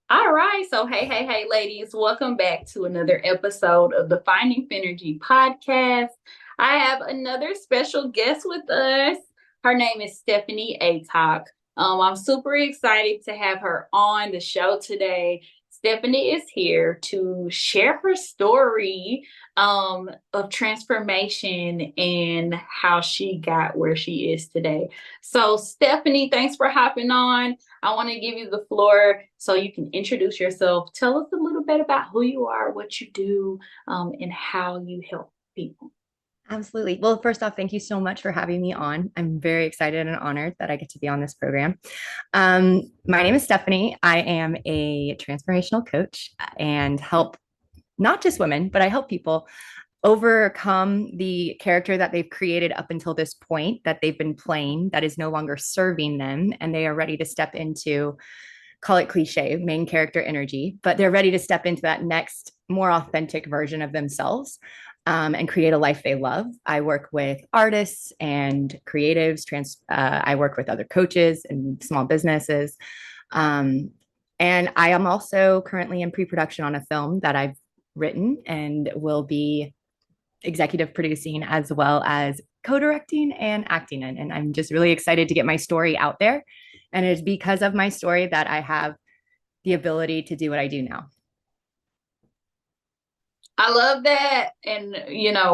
All right. So, hey, ladies, welcome back to another episode of the Finding Fynergy Podcast. I have another special guest with us. Her name is Stephanie Aycock. I'm super excited to have her on the show today. Stephanie is here to share her story of transformation and how she got where she is today. So, Stephanie, thanks for hopping on. I want to give you the floor so you can introduce yourself. Tell us a little bit about who you are, what you do, and how you help people. Absolutely. Well, first off, thank you so much for having me on. I'm very excited and honored that I get to be on this program. My name is Stephanie. I am a transformational coach and help not just women, but I help people overcome the character that they've created up until this point that they've been playing that is no longer serving them. And they are ready to step into, call it cliche, main character energy, but they're ready to step into that next, more authentic version of themselves. And create a life they love. I work with artists and creatives. I work with other coaches and small businesses. Um, and I am also currently in pre-production on a film that I've written and will be executive producing as well as co-directing and acting in. And I'm just really excited to get my story out there. And it's because of my story that I have the ability to do what I do now. I love that. And,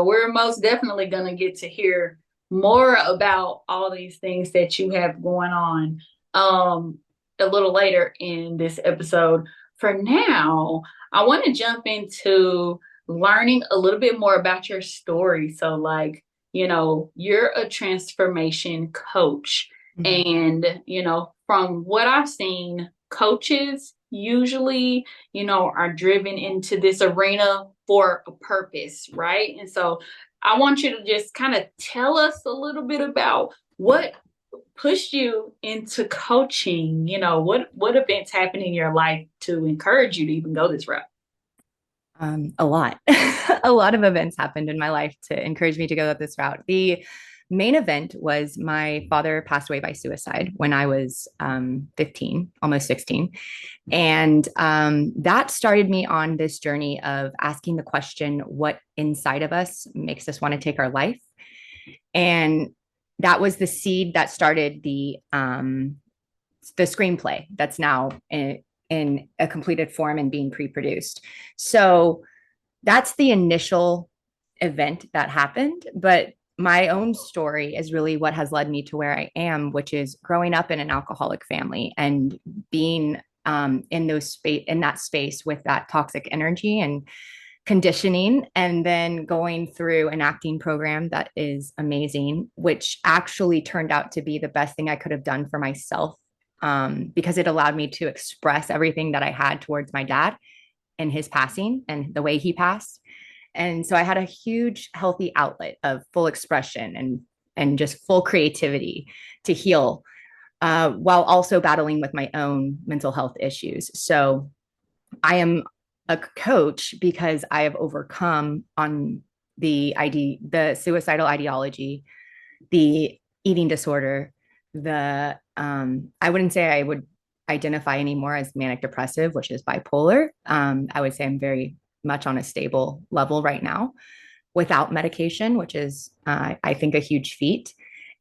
we're most definitely going to get to hear more about all these things that you have going on a little later in this episode. For now, I want to jump into learning a little bit more about your story. So, you're a transformation coach. Mhm. And, from what I've seen, coaches usually are driven into this arena for a purpose, right? And so I want you to just kind of tell us a little bit about what pushed you into coaching. What events happened in your life to encourage you to even go this route? A lot. A lot of events happened in my life to encourage me to go this route. The main event was my father passed away by suicide when I was 15, almost 16. And that started me on this journey of asking the question, what inside of us makes us want to take our life? And that was the seed that started the screenplay that's now in a completed form and being pre-produced. So that's the initial event that happened. But my own story is really what has led me to where I am, which is growing up in an alcoholic family and being in that space with that toxic energy and conditioning, and then going through an acting program that is amazing, which actually turned out to be the best thing I could have done for myself, because it allowed me to express everything that I had towards my dad and his passing and the way he passed. And so I had a huge healthy outlet of full expression and just full creativity to heal, while also battling with my own mental health issues. So I am a coach because I have overcome on the suicidal ideology, the eating disorder, the I wouldn't say I would identify anymore as manic depressive, which is bipolar. I would say I'm very much on a stable level right now without medication, which is I think a huge feat.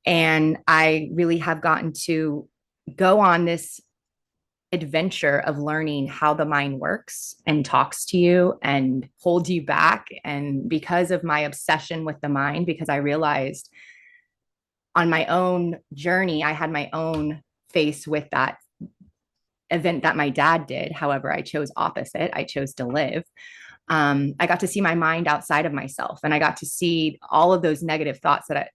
And I really have gotten to go on this adventure of learning how the mind works and talks to you and holds you back. And because of my obsession with the mind, because I realized on my own journey, I had my own face with that event that my dad did. However, I chose opposite. I chose to live. I got to see my mind outside of myself, and I got to see all of those negative thoughts that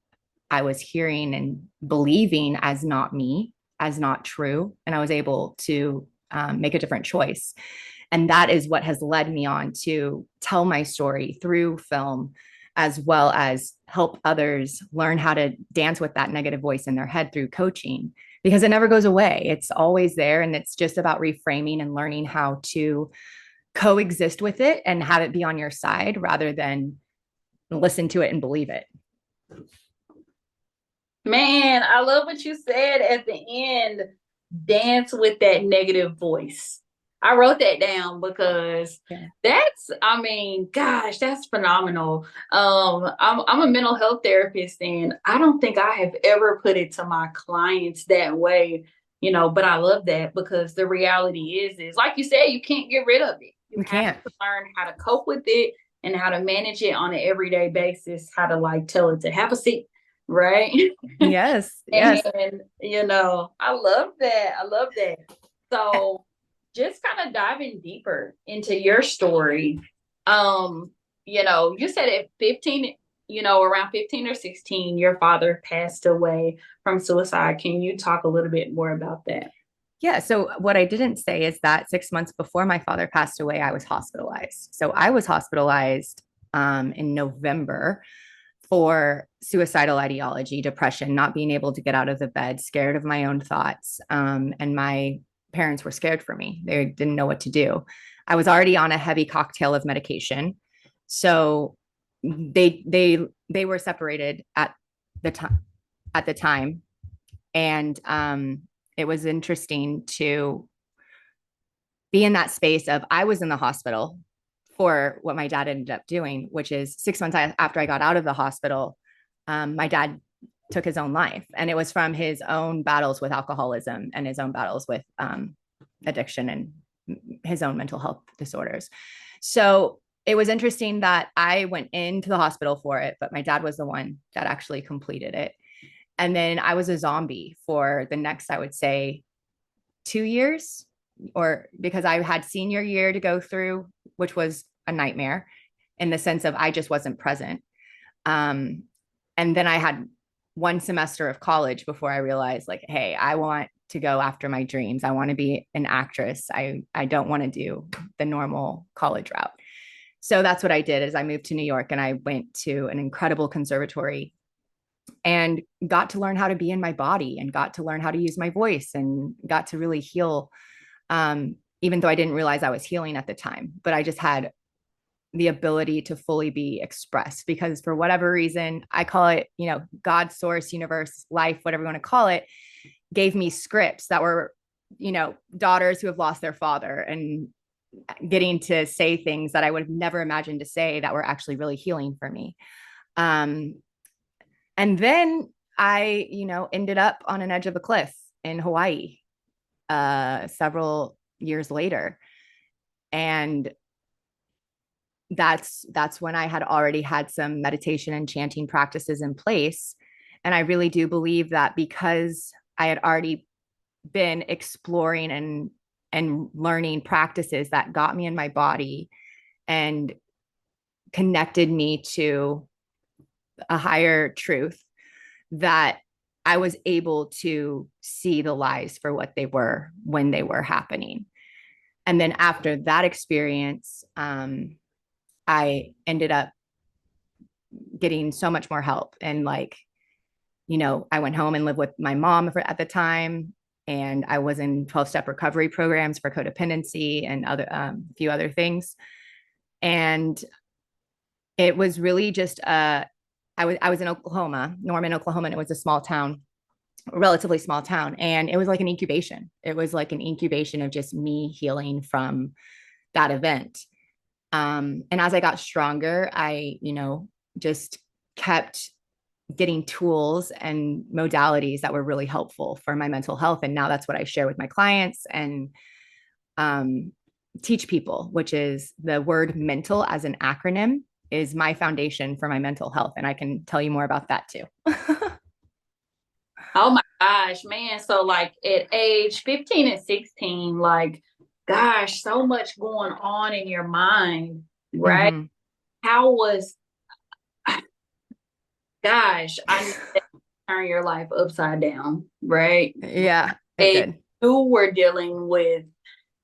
I was hearing and believing as not me, as not true. And I was able to make a different choice. And that is what has led me on to tell my story through film, as well as help others learn how to dance with that negative voice in their head through coaching, because it never goes away. It's always there. And it's just about reframing and learning how to coexist with it and have it be on your side rather than listen to it and believe it. Man, I love what you said at the end. Dance with that negative voice. I wrote that down because Yeah. that's, I mean, gosh, that's phenomenal. I'm a mental health therapist, and I don't think I have ever put it to my clients that way, but I love that because the reality is like you said, you can't get rid of it. You We have can't. to learn how to cope with it and how to manage it on an everyday basis, how to like tell it to have a seat, right? Yes. Yes. And I love that. I love that. So just kind of diving deeper into your story. You said at 15, around 15 or 16, your father passed away from suicide. Can you talk a little bit more about that? Yeah. So what I didn't say is that 6 months before my father passed away, I was hospitalized. So I was hospitalized in November for suicidal ideology, depression, not being able to get out of the bed, scared of my own thoughts. And my parents were scared for me. They didn't know what to do. I was already on a heavy cocktail of medication. So they were separated at the time. And it was interesting to be in that space of I was in the hospital for what my dad ended up doing, which is 6 months after I got out of the hospital, my dad took his own life. And it was from his own battles with alcoholism and his own battles with addiction and his own mental health disorders. So it was interesting that I went into the hospital for it, but my dad was the one that actually completed it. And then I was a zombie for the next, I would say, 2 years, or because I had senior year to go through, which was a nightmare in the sense of I just wasn't present. And then I had one semester of college before I realized, like, hey, I want to go after my dreams. I want to be an actress. I don't want to do the normal college route. So that's what I did is I moved to New York and I went to an incredible conservatory and got to learn how to be in my body and got to learn how to use my voice and got to really heal. Even though I didn't realize I was healing at the time, but I just had the ability to fully be expressed because for whatever reason, I call it, God, source, universe, life, whatever you want to call it, gave me scripts that were, daughters who have lost their father and getting to say things that I would have never imagined to say that were actually really healing for me. And then I, ended up on an edge of a cliff in Hawaii several years later. And that's when I had already had some meditation and chanting practices in place. And I really do believe that because I had already been exploring and learning practices that got me in my body and connected me to a higher truth, that I was able to see the lies for what they were when they were happening. And then after that experience, I ended up getting so much more help. And I went home and lived with my mom at the time. And I was in 12-step recovery programs for codependency and a few other things. And it was really just, I was in Oklahoma, Norman, Oklahoma, and it was a small town, a relatively small town. And it was like an incubation. It was like an incubation of just me healing from that event. And as I got stronger, I, just kept getting tools and modalities that were really helpful for my mental health. And now that's what I share with my clients and teach people, which is the word mental as an acronym is my foundation for my mental health. And I can tell you more about that too. Oh my gosh, man. So like at age 15 and 16, like, gosh, so much going on in your mind, right? Mm-hmm. How was, gosh, I know that turn your life upside down, right? Yeah, it And did. you were dealing with,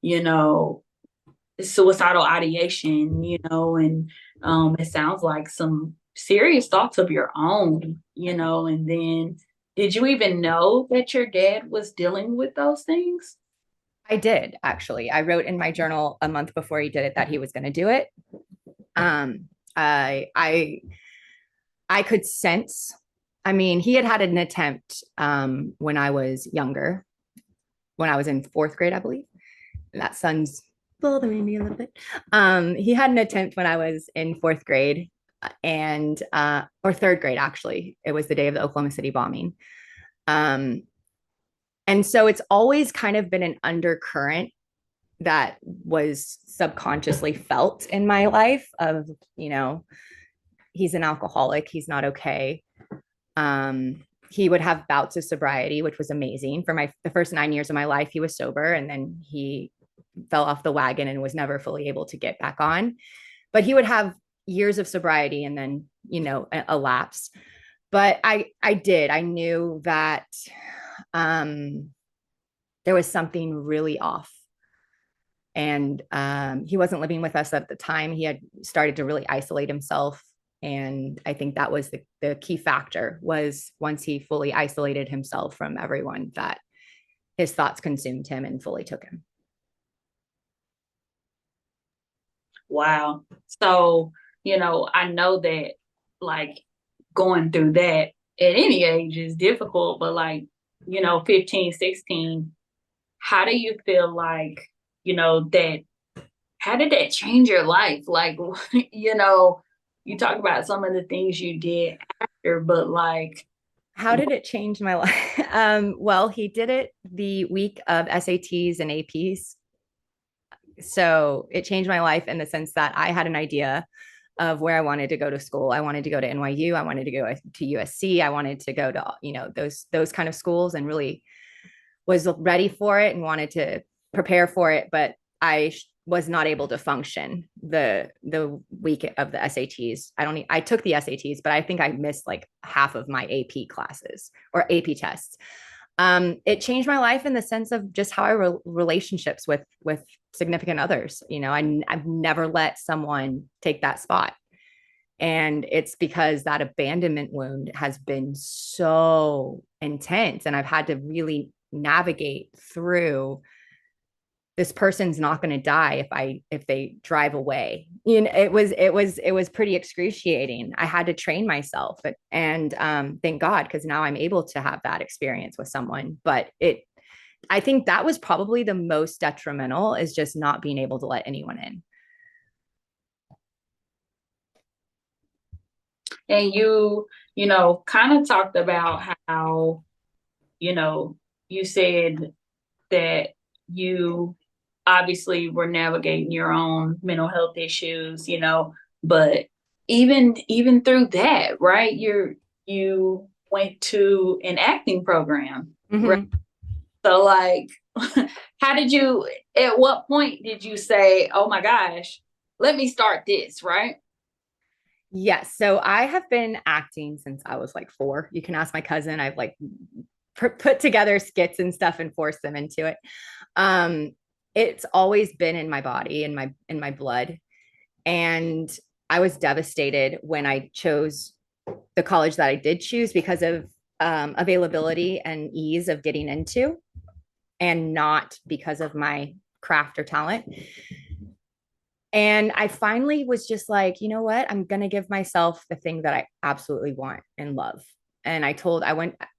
you know, suicidal ideation, and it sounds like some serious thoughts of your own, and then did you even know that your dad was dealing with those things? I did actually. I wrote in my journal a month before he did it that he was going to do it. Um, I could sense. I mean, he had an attempt when I was younger, when I was in fourth grade, I believe, that son's bothering me a little bit. He had an attempt when I was in fourth grade and or third grade, actually. It was the day of the Oklahoma City bombing. Um, and so it's always kind of been an undercurrent that was subconsciously felt in my life of, he's an alcoholic, he's not okay. He would have bouts of sobriety, which was amazing. For the first 9 years of my life, he was sober, and then he fell off the wagon and was never fully able to get back on. But he would have years of sobriety and then, a lapse. But I knew that there was something really off. And he wasn't living with us at the time. He had started to really isolate himself. And I think that was the key factor, was once he fully isolated himself from everyone, that his thoughts consumed him and fully took him. Wow. So, I know that like going through that at any age is difficult, but 15, 16, how do you feel like, that, how did that change your life? Like, you talk about some of the things you did after, but how did it change my life? Well, he did it the week of SATs and APs. So it changed my life in the sense that I had an idea of where I wanted to go to school. I wanted to go to NYU. I wanted to go to USC. I wanted to go to, those kind of schools, and really was ready for it and wanted to prepare for it. But I was not able to function the week of the SATs. I took the SATs, but I think I missed like half of my AP classes or AP tests. It changed my life in the sense of just how I relationships with significant others. I've never let someone take that spot. And it's because that abandonment wound has been so intense, and I've had to really navigate through, this person's not going to die if they drive away. It was pretty excruciating. I had to train myself, and thank God, because now I'm able to have that experience with someone. But I think that was probably the most detrimental, is just not being able to let anyone in. And you kind of talked about how, you said that you obviously were navigating your own mental health issues, but even through that, right? You went to an acting program, Mm-hmm. right? So at what point did you say, oh my gosh, let me start this, right? Yes. So I have been acting since I was like 4. You can ask my cousin. I've put together skits and stuff and forced them into it. It's always been in my body, in my blood. And I was devastated when I chose the college that I did choose, because of availability and ease of getting into, and not because of my craft or talent. And I finally was just like, you know what? I'm going to give myself the thing that I absolutely want and love. And I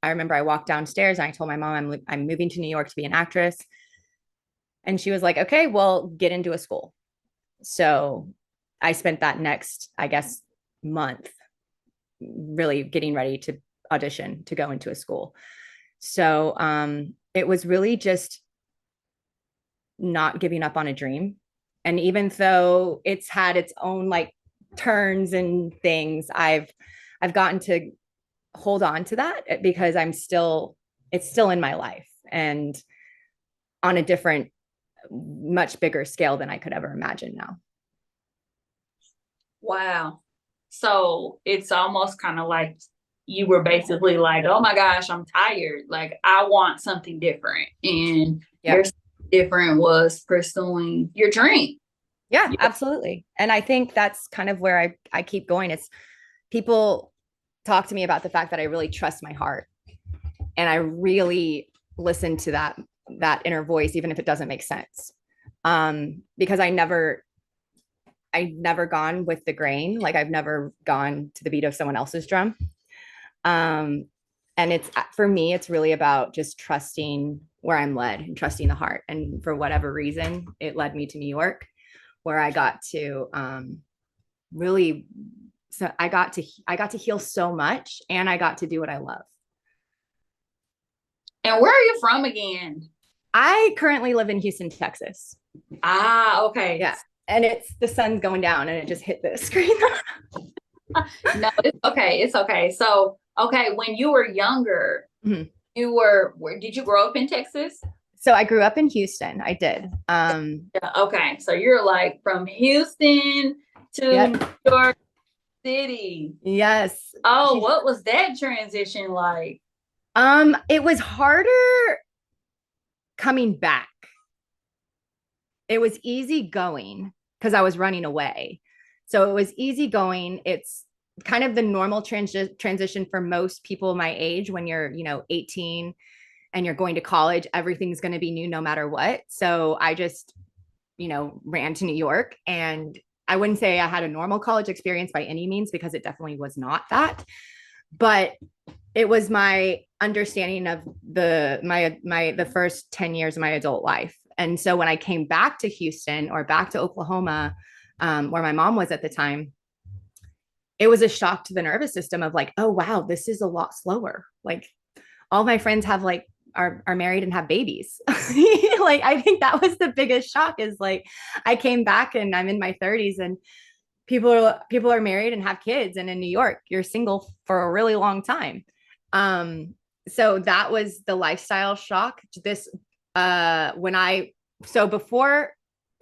remember I walked downstairs and I told my mom, I'm moving to New York to be an actress. And she was like, okay, well, get into a school. So I spent that next, I guess, month really getting ready to audition to go into a school. So it was really just not giving up on a dream. And even though it's had its own turns and things, I've gotten to hold on to that, because it's still in my life, and on a different, much bigger scale than I could ever imagine now. Wow. So it's almost kind of like you were basically like, oh my gosh, I'm tired. Like, I want something different. And your different was pursuing your dream. Yeah, absolutely. And I think that's kind of where I keep going. It's, people talk to me about the fact that I really trust my heart, and I really listen to that inner voice, even if it doesn't make sense. Because I never gone with the grain. I've never gone to the beat of someone else's drum. And for me, it's really about just trusting where I'm led and trusting the heart. And for whatever reason, it led me to New York, where I got to really, so I got to heal so much, and I got to do what I love. And where are you from again? I currently live in Houston, Texas. Okay. Yeah. And it's the sun's going down and it just hit the screen. No, it's okay. It's okay. So, okay, when you were younger, Mhm. did you grow up in Texas? So I grew up in Houston. I did. Yeah, okay. So you're like from Houston to Yep. New York City. Yes. Oh, what was that transition like? It was harder coming back. It was easy going because I was running away. So it was easy going. It's kind of the normal transition for most people my age when you're, 18 and you're going to college. Everything's going to be new no matter what. So I just, ran to New York, and I wouldn't say I had a normal college experience by any means, because it definitely was not that. But it was my understanding of the first 10 years of my adult life. And so when I came back to Houston, or back to Oklahoma, where my mom was at the time, it was a shock to the nervous system of like, oh, wow, this is a lot slower. Like, all my friends have like, are married and have babies. Like, I think that was the biggest shock, is like, I came back and I'm in my 30s, and people are married and have kids. And in New York, you're single for a really long time. So that was the lifestyle shock. So before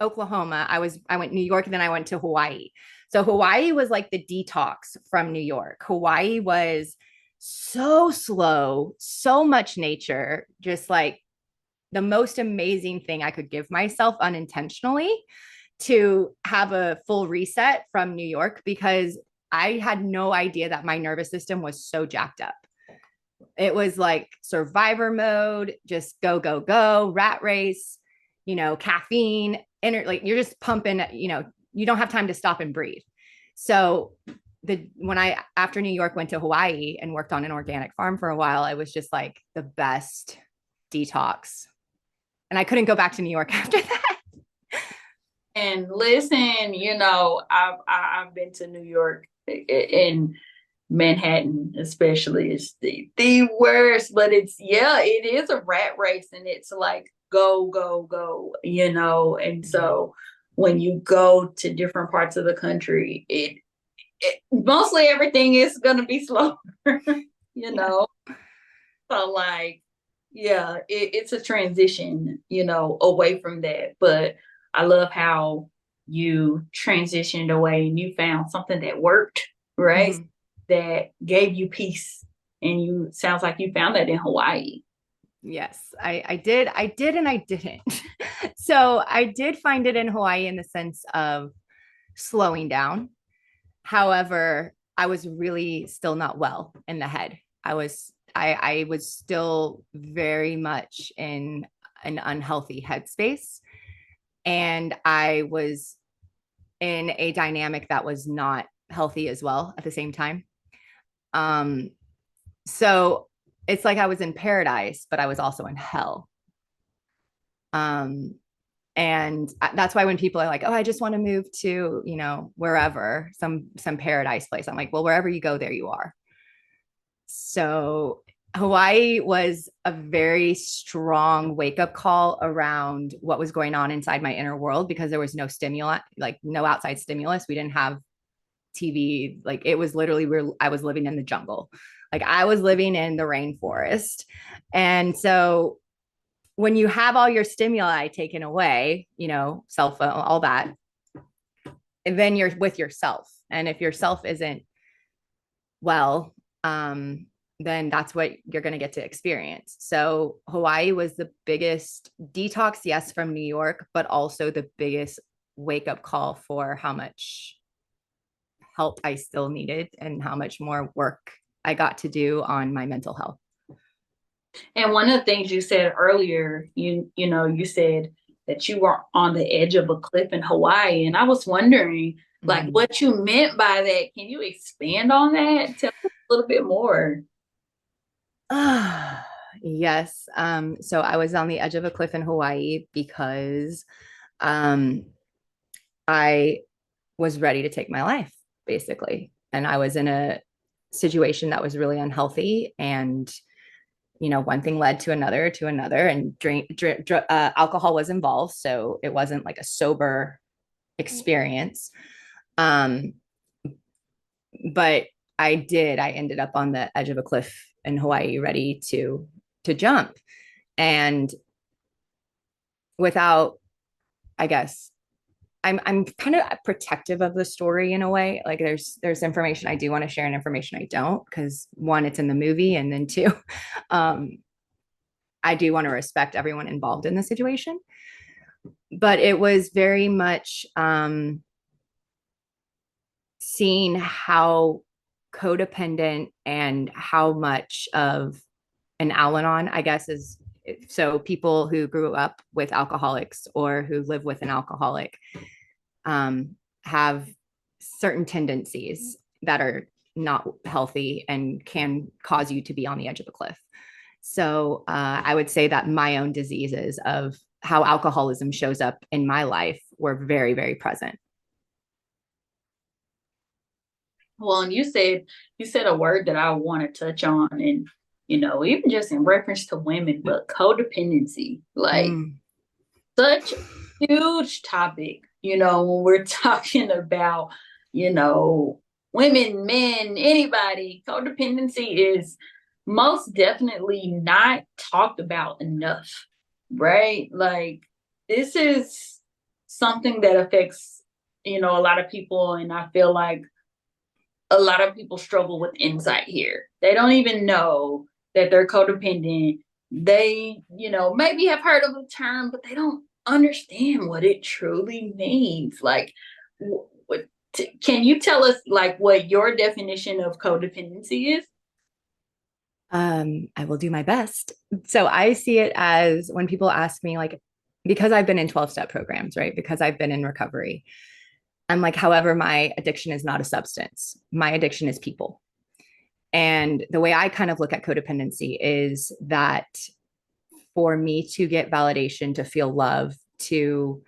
Oklahoma, I went New York, and then I went to Hawaii. So Hawaii was like the detox from New York. Hawaii was so slow, so much nature, just like the most amazing thing I could give myself unintentionally, to have a full reset from New York, because I had no idea that my nervous system was so jacked up. It was like survivor mode, just go, go, go, rat race, caffeine, like you're just pumping, you don't have time to stop and breathe. So when I, after New York, went to Hawaii and worked on an organic farm for a while, I was just like the best detox. And I couldn't go back to New York after that. And listen, I've been to New York, in Manhattan, especially, is the worst. But it is a rat race, and it's like go, go, go, And so when you go to different parts of the country, it mostly everything is going to be slower, So like, yeah, it's a transition, away from that. But I love how you transitioned away and you found something that worked, right? Mm-hmm. That gave you peace. And sounds like you found that in Hawaii. Yes, I did. I did, and I didn't. So I did find it in Hawaii in the sense of slowing down. However, I was really still not well in the head. I was still very much in an unhealthy headspace. And I was in a dynamic that was not healthy as well at the same time. So it's like I was in paradise, but I was also in hell. And that's why when people are like, oh, I just want to move to, wherever, some paradise place, I'm like, well, wherever you go, there you are. So Hawaii was a very strong wake-up call around what was going on inside my inner world, because there was no stimuli, like no outside stimulus. We didn't have TV. Like, it was literally, I was living in the jungle. Like, I was living in the rainforest. And so when you have all your stimuli taken away, cell phone, all that, and then you're with yourself. And if yourself isn't well, then that's what you're going to get to experience. So Hawaii was the biggest detox, yes, from New York, but also the biggest wake up call for how much help I still needed and how much more work I got to do on my mental health. And one of the things you said earlier, you said that you were on the edge of a cliff in Hawaii. And I was wondering, like, what you meant by that. Can you expand on that? Tell us a little bit more. Yes. So I was on the edge of a cliff in Hawaii because um, I was ready to take my life, basically. And I was in a situation that was really unhealthy. And, one thing led to another, and alcohol was involved. So it wasn't like a sober experience. Um, but I ended up on the edge of a cliff in Hawaii, ready to jump. And without, I guess, I'm kind of protective of the story in a way. Like there's information I do want to share and information I don't, because one, it's in the movie, and then two, um, I do want to respect everyone involved in the situation. But it was very much seeing how codependent and how much of an Al-Anon, I guess, is. So people who grew up with alcoholics or who live with an alcoholic have certain tendencies that are not healthy and can cause you to be on the edge of a cliff. So I would say that my own diseases of how alcoholism shows up in my life were very, very present. Well, and you said a word that I want to touch on, and even just in reference to women, but codependency, like such a huge topic, when we're talking about, women, men, anybody. Codependency is most definitely not talked about enough, right? Like, this is something that affects, a lot of people, and I feel like a lot of people struggle with insight here. They don't even know that they're codependent. They, maybe have heard of the term, but they don't understand what it truly means. Like, can you tell us, like, what your definition of codependency is? I will do my best. So I see it as when people ask me, like, because I've been in 12-step programs, right? Because I've been in recovery, I'm like, however, my addiction is not a substance. My addiction is people. And the way I kind of look at codependency is that for me to get validation, to feel love, to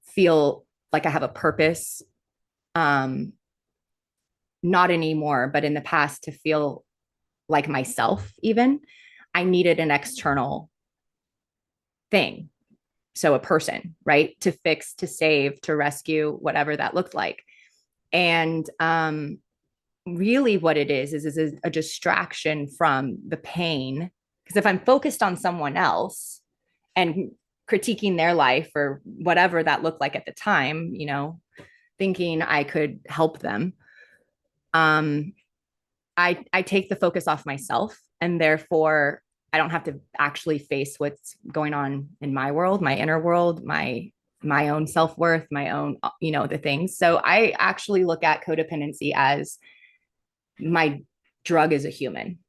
feel like I have a purpose, um, not anymore, but in the past, to feel like myself, even, I needed an external thing. So a person, right? To fix, to save, to rescue, whatever that looked like. And really what it is a distraction from the pain. Because if I'm focused on someone else and critiquing their life or whatever that looked like at the time, thinking I could help them, I take the focus off myself, and therefore I don't have to actually face what's going on in my world, my inner world, my own self-worth, my own, the things. So I actually look at codependency as my drug as a human.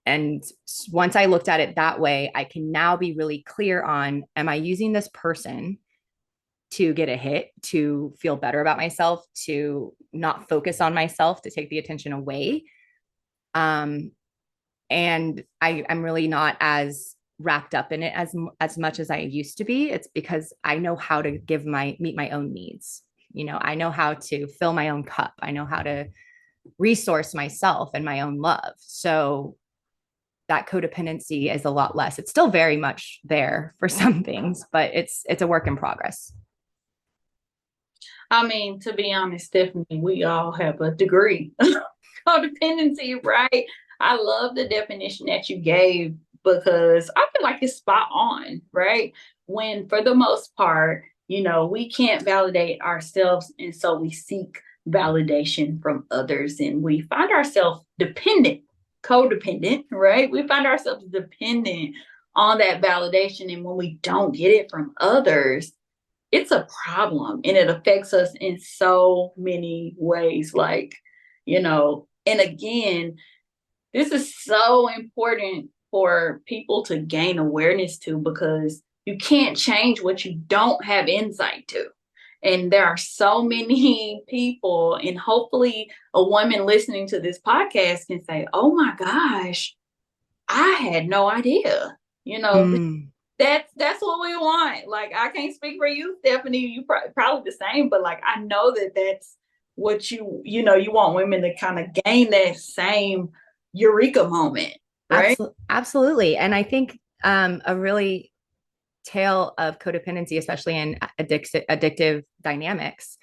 And once I looked at it that way, I can now be really clear on, am I using this person to get a hit, to feel better about myself, to not focus on myself, to take the attention away? And I'm really not as wrapped up in it as much as I used to be. It's because I know how to meet my own needs. I know how to fill my own cup. I know how to resource myself and my own love. So that codependency is a lot less. It's still very much there for some things, but it's a work in progress. I mean, to be honest, Stephanie, we all have a degree of codependency, right? I love the definition that you gave, because I feel like it's spot on, right? When for the most part, we can't validate ourselves, and so we seek validation from others, and we find ourselves codependent, right? We find ourselves dependent on that validation, and when we don't get it from others, it's a problem, and it affects us in so many ways. Like, and again, this is so important for people to gain awareness to, because you can't change what you don't have insight to. And there are so many people, and hopefully a woman listening to this podcast can say, oh my gosh, I had no idea, you know, Mm, that's what we want. Like, I can't speak for you, Stephanie. You probably the same, but like, I know that that's what you want women to kind of gain that same eureka moment, right? absolutely. And I think a really tale of codependency, especially in addictive dynamics,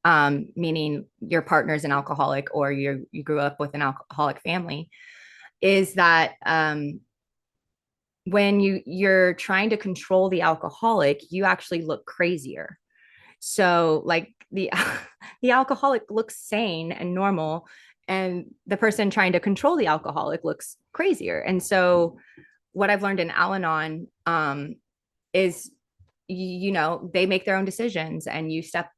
meaning your partner's an alcoholic or you grew up with an alcoholic family, is that when you're trying to control the alcoholic, you actually look crazier. So like the alcoholic looks sane and normal, and the person trying to control the alcoholic looks crazier. And so what I've learned in Al-Anon is, they make their own decisions and you step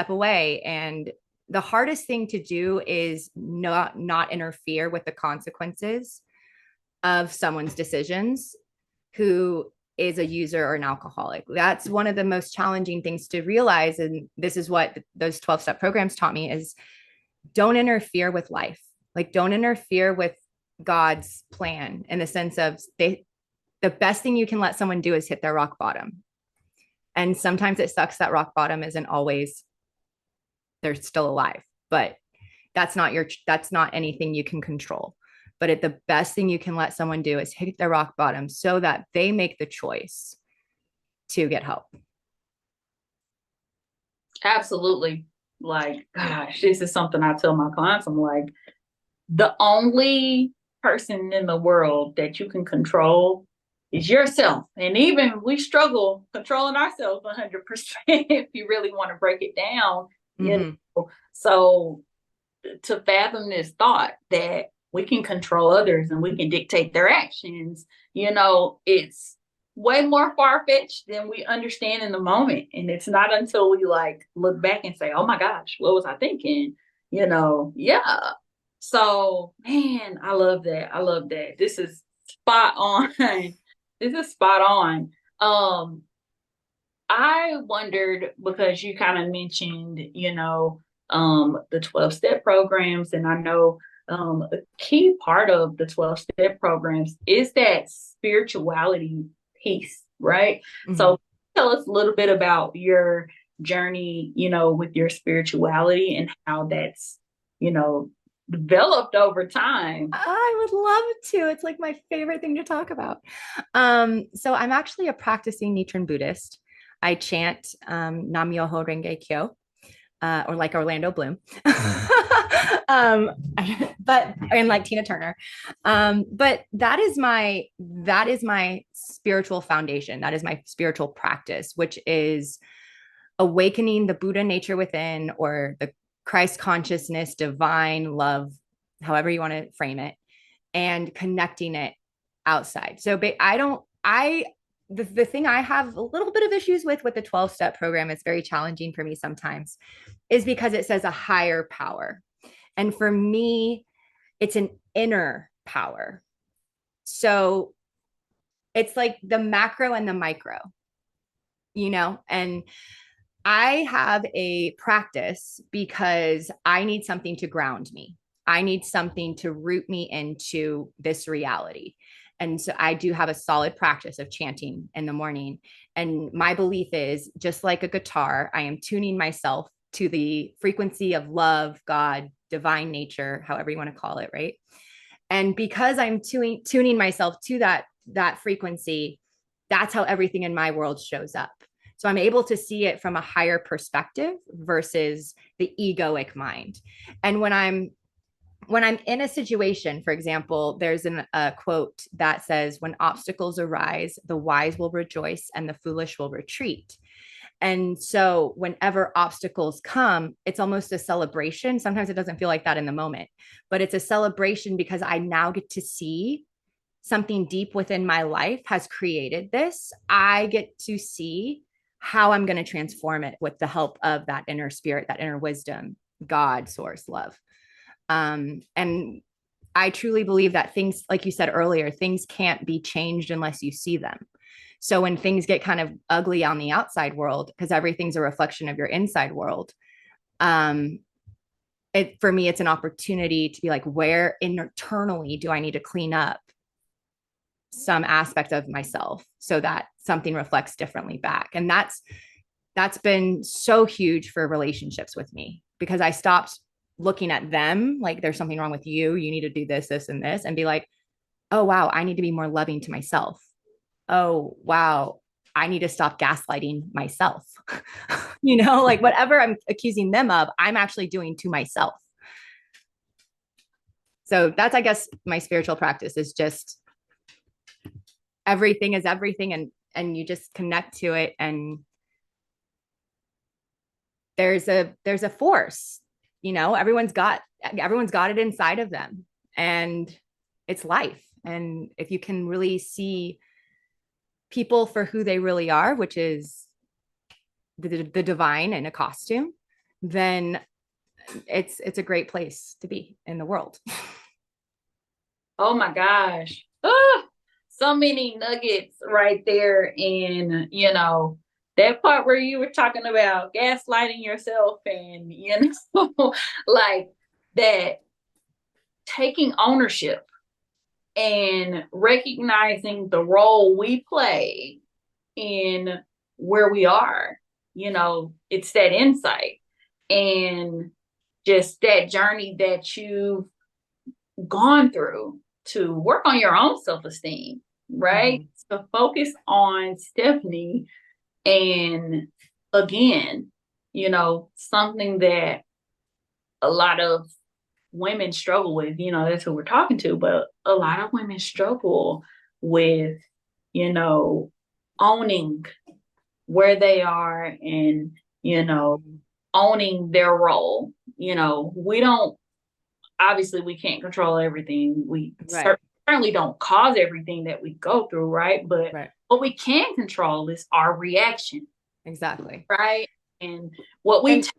away. And the hardest thing to do is not interfere with the consequences of someone's decisions who is a user or an alcoholic. That's one of the most challenging things to realize. And this is what those 12-step programs taught me, is don't interfere with life. Like, don't interfere with God's plan, in the sense of the best thing you can let someone do is hit their rock bottom. And sometimes it sucks that rock bottom isn't always they're still alive, but that's not anything you can control. But the best thing you can let someone do is hit their rock bottom so that they make the choice to get help. Absolutely. Like, gosh, this is something I tell my clients. I'm like, the only person in the world that you can control is yourself. And even we struggle controlling ourselves 100% if you really want to break it down. Mm-hmm. So to fathom this thought that we can control others and we can dictate their actions, it's way more far-fetched than we understand in the moment. And it's not until we like look back and say, oh my gosh, what was I thinking? Yeah. So, man, I love that. I love that. This is spot on. This is spot on. I wondered, because you kind of mentioned, the 12-step programs, and I know a key part of the 12-step programs is that spirituality piece, right? Mm-hmm. So tell us a little bit about your journey, with your spirituality and how that's, developed over time. I would love to. It's like my favorite thing to talk about. So I'm actually a practicing Nichiren Buddhist. I chant Nam Myoho Renge Kyo, or like Orlando Bloom, but and like Tina Turner. But that is my spiritual foundation. That is my spiritual practice, which is awakening the Buddha nature within, or the Christ consciousness, divine love, however you want to frame it, and connecting it outside. So the thing I have a little bit of issues with the 12-step program, is very challenging for me sometimes, is because it says a higher power. And for me, it's an inner power. So it's like the macro and the micro, and I have a practice because I need something to ground me. I need something to root me into this reality. And so I do have a solid practice of chanting in the morning. And my belief is, just like a guitar, I am tuning myself to the frequency of love, God, divine nature, however you want to call it, right? And because I'm tuning myself to that frequency, that's how everything in my world shows up. So I'm able to see it from a higher perspective versus the egoic mind. And when I'm in a situation, for example, there's a quote that says, when obstacles arise, the wise will rejoice and the foolish will retreat. And so whenever obstacles come, it's almost a celebration. Sometimes it doesn't feel like that in the moment, but it's a celebration because I now get to see something deep within my life has created this. I get to see how I'm going to transform it with the help of that inner spirit, that inner wisdom, God, source, love. And I truly believe that things, like you said earlier, things can't be changed unless you see them. So when things get kind of ugly on the outside world, because everything's a reflection of your inside world, for me, it's an opportunity to be like, where internally do I need to clean up some aspect of myself so that something reflects differently back. And that's been so huge for relationships with me, because I stopped looking at them like there's something wrong with you. You need to do this, this, and this, and be like, oh, wow, I need to be more loving to myself. Oh, wow, I need to stop gaslighting myself. Like whatever I'm accusing them of, I'm actually doing to myself. So that's, I guess, my spiritual practice is just everything is everything, and you just connect to it, and there's a force, everyone's got it inside of them, and it's life. And if you can really see people for who they really are, which is the divine in a costume, then it's a great place to be in the world. Oh my gosh. Oh, so many nuggets right there. And, that part where you were talking about gaslighting yourself and, like that, taking ownership and recognizing the role we play in where we are, it's that insight and just that journey that you've gone through to work on your own self-esteem, right? Mm-hmm. To focus on Stephanie. And again, something that a lot of women struggle with, that's who we're talking to, but a lot of women struggle with, owning where they are and, owning their role. Obviously we can't control everything. We certainly don't cause everything that we go through, right? But what we can control is our reaction. Exactly. Right? And what we take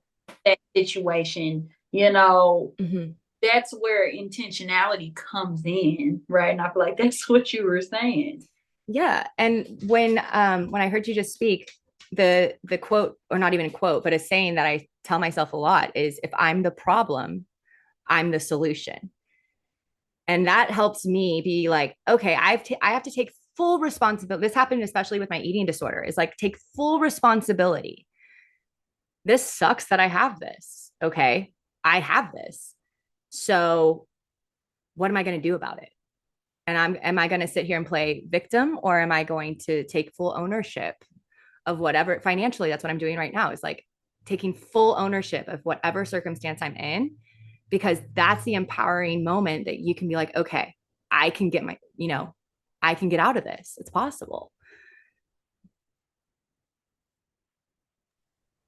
that situation, that's where intentionality comes in, right? And I feel like that's what you were saying. Yeah. And when I heard you just speak, the quote, or not even a quote, but a saying that I tell myself a lot is, if I'm the problem, I'm the solution. And that helps me be like, okay, I have to take full responsibility. This happened especially with my eating disorder, is like, take full responsibility. This sucks that I have this. Okay. I have this. So what am I going to do about it? And am I going to sit here and play victim, or am I going to take full ownership of whatever? Financially, that's what I'm doing right now, is like taking full ownership of whatever circumstance I'm in, because that's the empowering moment that you can be like, okay, I can get I can get out of this. It's possible.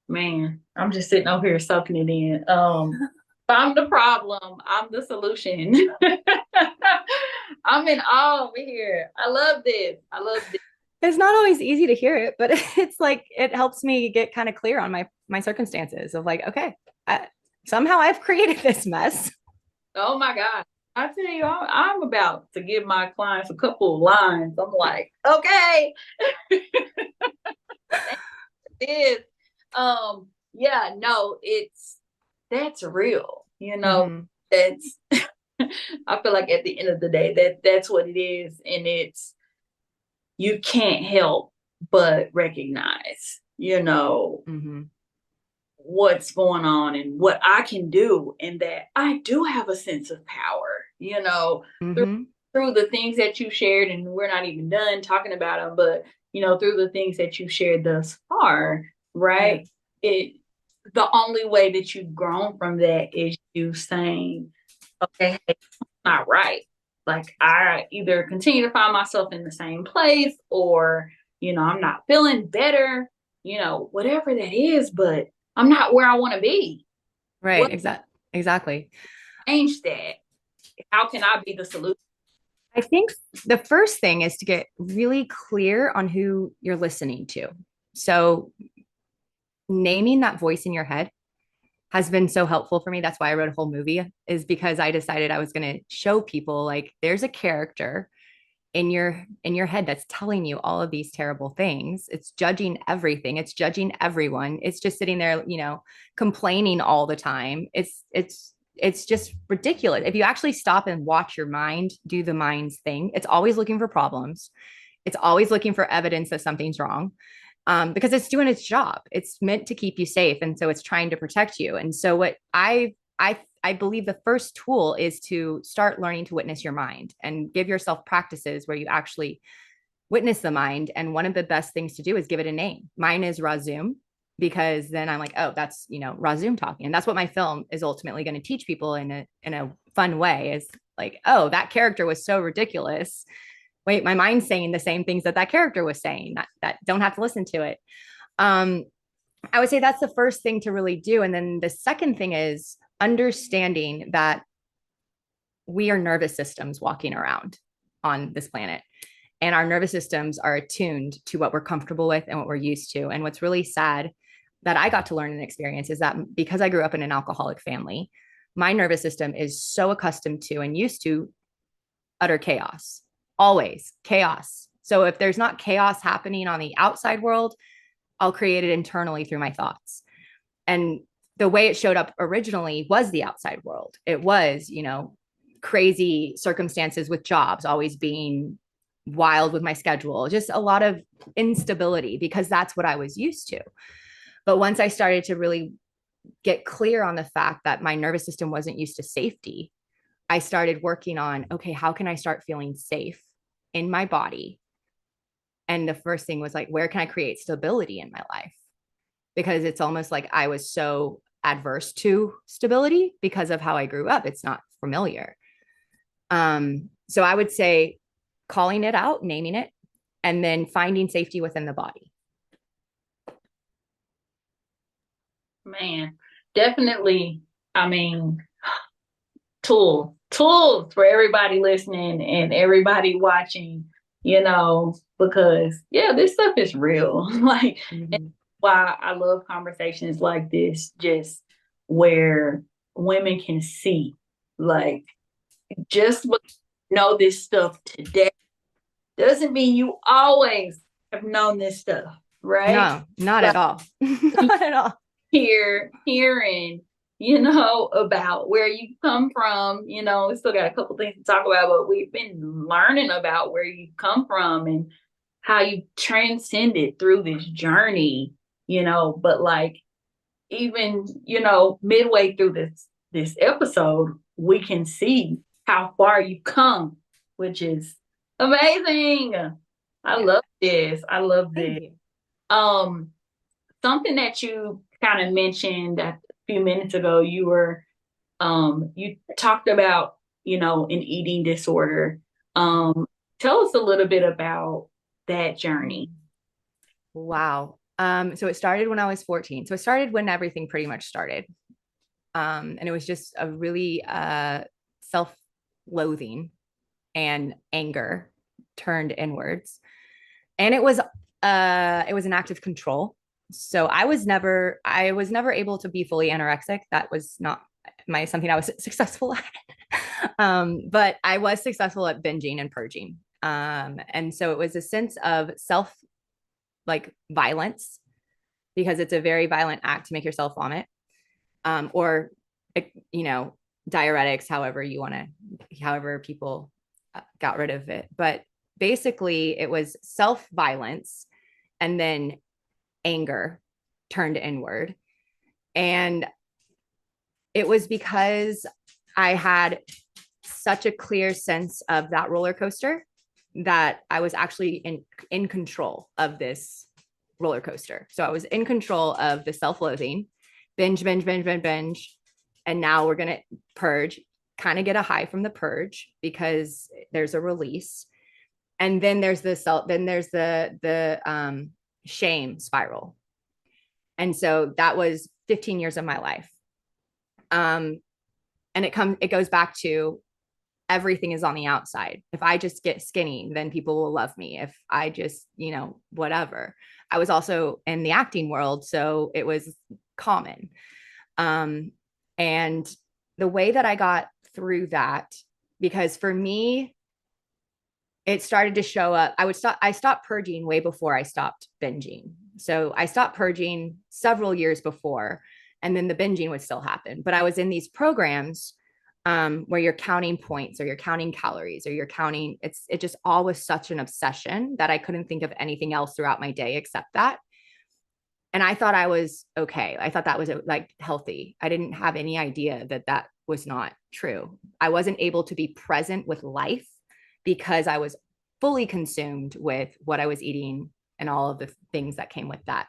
Man, I'm just sitting over here soaking it in. I'm the problem, I'm the solution. I'm in awe over here. I love this. It's not always easy to hear it, but it's like, it helps me get kind of clear on my circumstances of like, okay, somehow I've created this mess. Oh my God. I tell you, I'm about to give my clients a couple of lines. I'm like, okay. It is. Yeah, no, that's real. That's I feel like at the end of the day, that's what it is. And you can't help but recognize, what's going on and what I can do, and that I do have a sense of power, through the things that you shared. And we're not even done talking about them, but through the things that you shared thus far, right? The only way that you've grown from that is you saying, okay, hey, not right. Like, I either continue to find myself in the same place, or, I'm not feeling better, whatever that is, but I'm not where I want to be. Right. Exactly. Change that. How can I be the solution? I think the first thing is to get really clear on who you're listening to. So naming that voice in your head has been so helpful for me. That's why I wrote a whole movie, is because I decided I was going to show people, like, there's a character in your head that's telling you all of these terrible things. It's judging everything. It's judging everyone. It's just sitting there, complaining all the time. It's it's just ridiculous. If you actually stop and watch your mind do the mind's thing, it's always looking for problems. It's always looking for evidence that something's wrong, because it's doing its job. It's meant to keep you safe. And so it's trying to protect you. And so what I believe the first tool is to start learning to witness your mind and give yourself practices where you actually witness the mind. And one of the best things to do is give it a name. Mine is Razum, because then I'm like, oh, that's, Razum talking. And that's what my film is ultimately going to teach people in a fun way, is like, oh, that character was so ridiculous. Wait, my mind's saying the same things that character was saying, that don't have to listen to it. I would say that's the first thing to really do. And then the second thing is understanding that we are nervous systems walking around on this planet. And our nervous systems are attuned to what we're comfortable with and what we're used to. And what's really sad that I got to learn and experience is that because I grew up in an alcoholic family, my nervous system is so accustomed to and used to utter chaos, always chaos. So if there's not chaos happening on the outside world, I'll create it internally through my thoughts. And the way it showed up originally was the outside world. It was, crazy circumstances with jobs, always being wild with my schedule, just a lot of instability, because that's what I was used to. But once I started to really get clear on the fact that my nervous system wasn't used to safety, I started working on, okay, how can I start feeling safe in my body? And the first thing was like, where can I create stability in my life? Because it's almost like I was so adverse to stability because of how I grew up. It's not familiar. So I would say calling it out, naming it, and then finding safety within the body. Man, definitely. I mean, tools for everybody listening and everybody watching, because this stuff is real. Like, mm-hmm. Why I love conversations like this, just where women can see, like, just know this stuff today doesn't mean you always have known this stuff, right? No, not at all. Not at all. Hearing, about where you come from, we still got a couple things to talk about, but we've been learning about where you come from and how you transcended through this journey, but like, even, midway through this episode, we can see how far you've come, which is amazing. I love this. Something that you kind of mentioned a few minutes ago, you talked about, an eating disorder. Tell us a little bit about that journey. Wow. So it started when I was 14. So it started when everything pretty much started. And it was just a really self-loathing and anger turned inwards. And it was an act of control. So I was never able to be fully anorexic. That was not something I was successful at. But I was successful at binging and purging. And so it was a sense of violence, because it's a very violent act to make yourself vomit, or, diuretics, however people got rid of it. But basically it was self-violence and then anger turned inward. And it was because I had such a clear sense of that roller coaster that I was actually in control of this roller coaster. So I was in control of the self-loathing, binge. And now we're going to purge, kind of get a high from the purge because there's a release. And then there's the shame spiral. And so that was 15 years of my life. And it goes back to everything is on the outside. If I just get skinny, then people will love me. If I just, whatever. I was also in the acting world, so it was common. And the way that I got through that, because for me, it started to show up. I stopped purging way before I stopped binging. So I stopped purging several years before. and then the binging would still happen. But I was in these programs where you're counting points or you're counting calories or you're counting, it just all was such an obsession that I couldn't think of anything else throughout my day except that. And I thought I was okay. I thought that was like healthy. I didn't have any idea that that was not true. I wasn't able to be present with life because I was fully consumed with what I was eating and all of the things that came with that.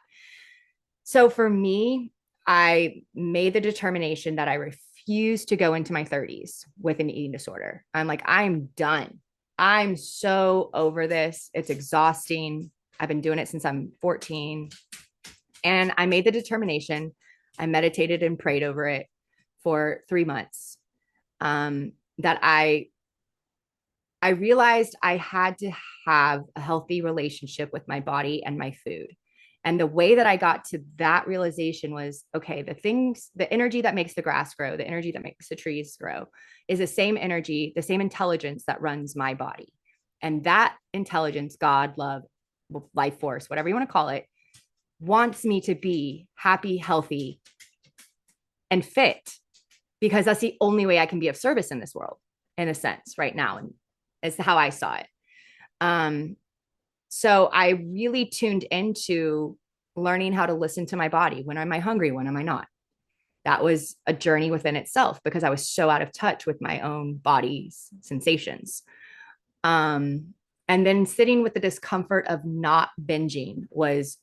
So for me, I made the determination that I refuse to go into my 30s with an eating disorder. I'm like, I'm done. I'm so over this. It's exhausting. I've been doing it since I'm 14. And I made the determination. I meditated and prayed over it for 3 months. That I realized I had to have a healthy relationship with my body and my food. And the way that I got to that realization was, okay, the energy that makes the grass grow, the energy that makes the trees grow is the same energy, the same intelligence that runs my body. And that intelligence, God, love, life force, whatever you want to call it, wants me to be happy, healthy, and fit, because that's the only way I can be of service in this world, in a sense, right now. And it's how I saw it. So I really tuned into learning how to listen to my body. When am I hungry? When am I not? That was a journey within itself because I was so out of touch with my own body's sensations. And then sitting with the discomfort of not binging was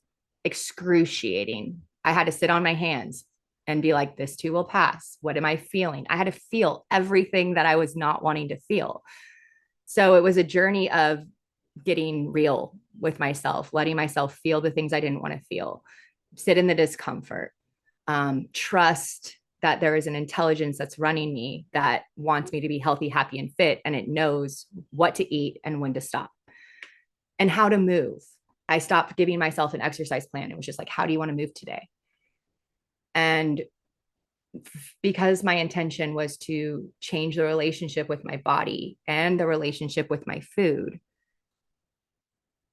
excruciating. I had to sit on my hands and be like, this too will pass. What am I feeling? I had to feel everything that I was not wanting to feel. So it was a journey of getting real with myself, letting myself feel the things I didn't want to feel, sit in the discomfort, trust that there is an intelligence that's running me that wants me to be healthy, happy, and fit. And it knows what to eat and when to stop and how to move. I stopped giving myself an exercise plan. It was just like, how do you want to move today? And because my intention was to change the relationship with my body and the relationship with my food,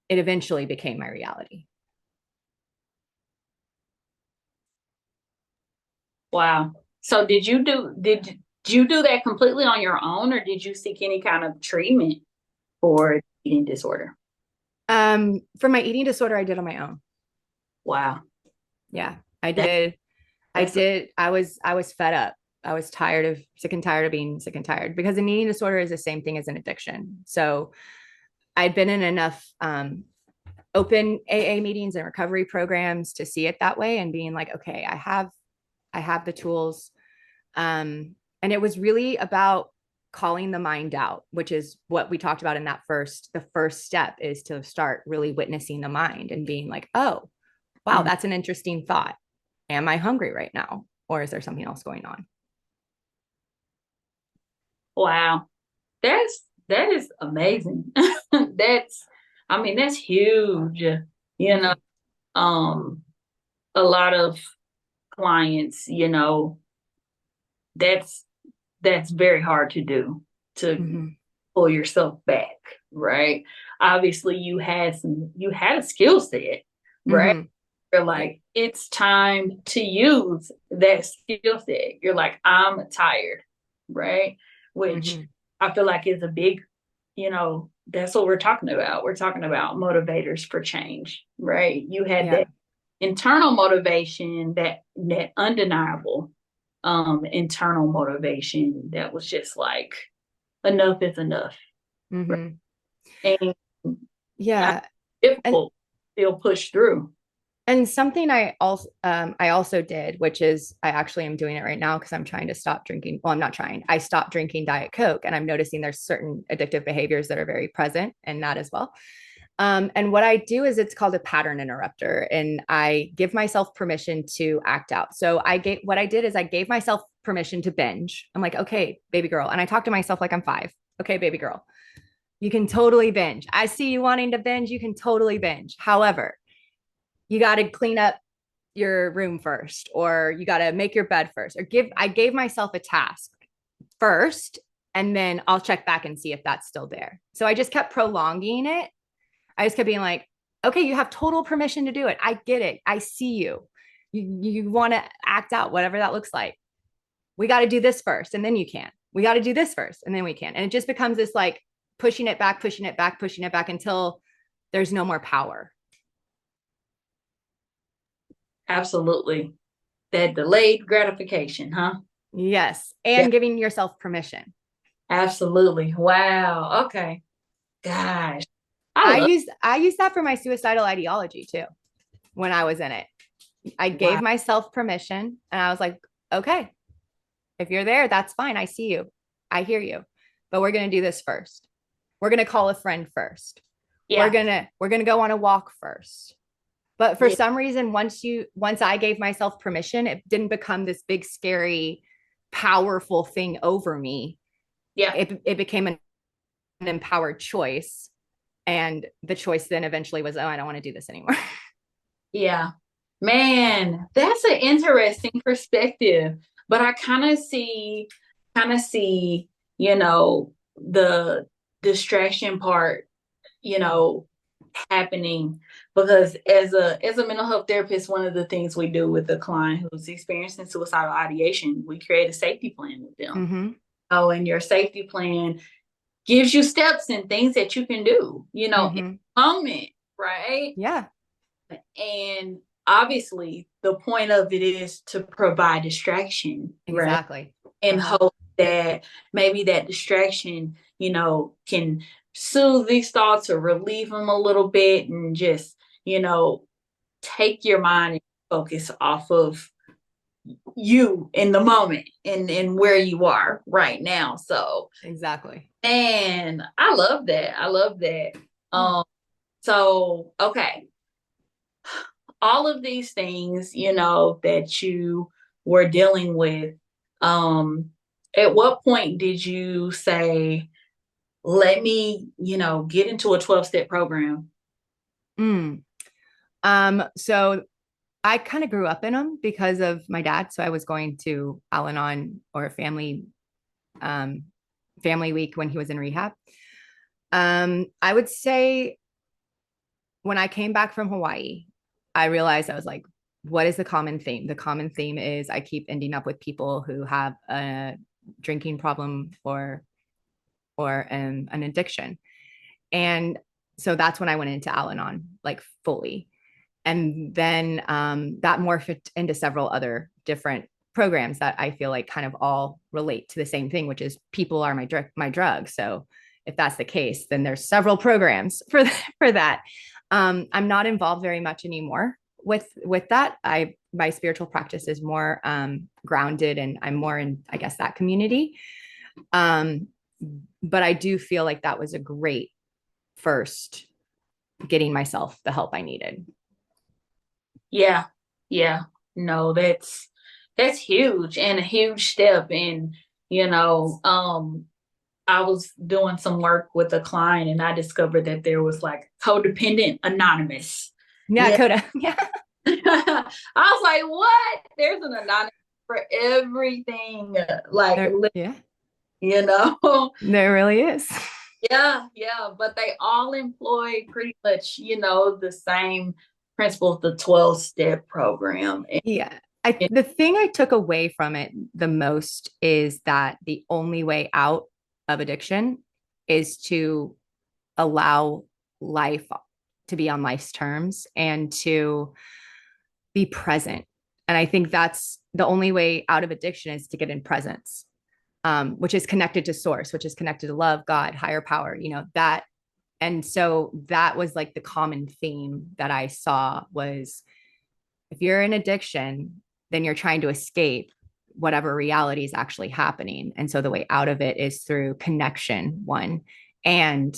it eventually became my reality. Wow. So did you do that completely on your own, or did you seek any kind of treatment for eating disorder? For my eating disorder, I did on my own. Wow. Yeah, I did. I was fed up. I was sick and tired of being sick and tired, because an eating disorder is the same thing as an addiction. So I'd been in enough open AA meetings and recovery programs to see it that way and being like, okay, I have the tools. And it was really about calling the mind out, which is what we talked about in the first step is to start really witnessing the mind and being like, oh, wow, that's an interesting thought. Am I hungry right now? Or is there something else going on? Wow. That is amazing. That's huge. You know, a lot of clients, that's very hard to do, to pull yourself back, right? Obviously you had a skill set, right? You're like, it's time to use that skill set. You're like, I'm tired, right? Which I feel like is a big, that's what we're talking about. We're talking about motivators for change, right? You had that internal motivation, that undeniable internal motivation that was just like, enough is enough. Right? And difficult, still push through. And something I also did, which is I actually am doing it right now because I'm trying to stop drinking. Well, I'm not trying. I stopped drinking Diet Coke, and I'm noticing there's certain addictive behaviors that are very present in that as well. And what I do is it's called a pattern interrupter, and I give myself permission to act out. So I gave myself permission to binge. I'm like, okay, baby girl. And I talk to myself like I'm 5. Okay, baby girl, you can totally binge. I see you wanting to binge. You can totally binge. However, you got to clean up your room first, or you got to make your bed first, I gave myself a task first, and then I'll check back and see if that's still there. So I just kept prolonging it. I just kept being like, okay, you have total permission to do it. I get it. I see you. you want to act out whatever that looks like. We got to do this first and then you can. We got to do this first and then we can. And it just becomes this like pushing it back, pushing it back, pushing it back until there's no more power. Absolutely. That delayed gratification, huh? Yes. And Yeah, giving yourself permission. absolutely. Wow. Okay. Gosh. I I love use I use that for my suicidal ideology too. When I was in it, I gave wow. myself permission and I was like, okay, if you're there, that's fine. I see you. I hear you. But we're going to do this first. We're going to call a friend first. We're Yeah. going to we're going to go on a walk first. But for Yeah. some reason, once I gave myself permission, it didn't become this big, scary, powerful thing over me. Yeah. It became an empowered choice. And the choice then eventually was, oh, I don't want to do this anymore. Yeah. Man, that's an interesting perspective. But I kind of see, the distraction part, you know, happening because as a mental health therapist, one of the things we do with a client who's experiencing suicidal ideation, we create a safety plan with them. Mm-hmm. Oh, and your safety plan gives you steps and things that you can do, in Mm-hmm. the moment, right? Yeah, And obviously, the point of it is to provide distraction, right? exactly. And Uh-huh. hope that maybe that distraction, can soothe these thoughts or relieve them a little bit and just, you know, take your mind and focus off of you in the moment and where you are right now. So, Exactly. and I love that. I love that. Yeah. So okay, all of these things, that you were dealing with, at what point did you say, let me, get into a 12-step program? Mm. So I kind of grew up in them because of my dad. So I was going to Al-Anon or um, family week when he was in rehab. I would say when I came back from Hawaii, I realized I was like, what is the common theme? The common theme is I keep ending up with people who have a drinking problem or an addiction. And so that's when I went into Al-Anon, like fully. And then that morphed into several other different programs that I feel like kind of all relate to the same thing, which is people are my drug. So if that's the case, then there's several programs for that. I'm not involved very much anymore with that. My spiritual practice is more grounded, and I'm more in, I guess, that community. Um, but I do feel like that was a great first getting myself the help I needed. Yeah. Yeah. No, that's huge and a huge step. And, I was doing some work with a client and I discovered that there was like codependent anonymous. Yeah, Yeah. Coda. Yeah, I was like, what? There's an anonymous for everything. Like, yeah, you know? there really is. Yeah, yeah. But they all employ pretty much, the same principles, the 12-step program. And, Yeah. The thing I took away from it the most is that the only way out of addiction is to allow life to be on life's terms and to be present. And I think that's the only way out of addiction is to get in presence, which is connected to source, which is connected to love, God, higher power, that. And so that was like the common theme that I saw was if you're in addiction, then you're trying to escape whatever reality is actually happening. And so the way out of it is through connection, one, and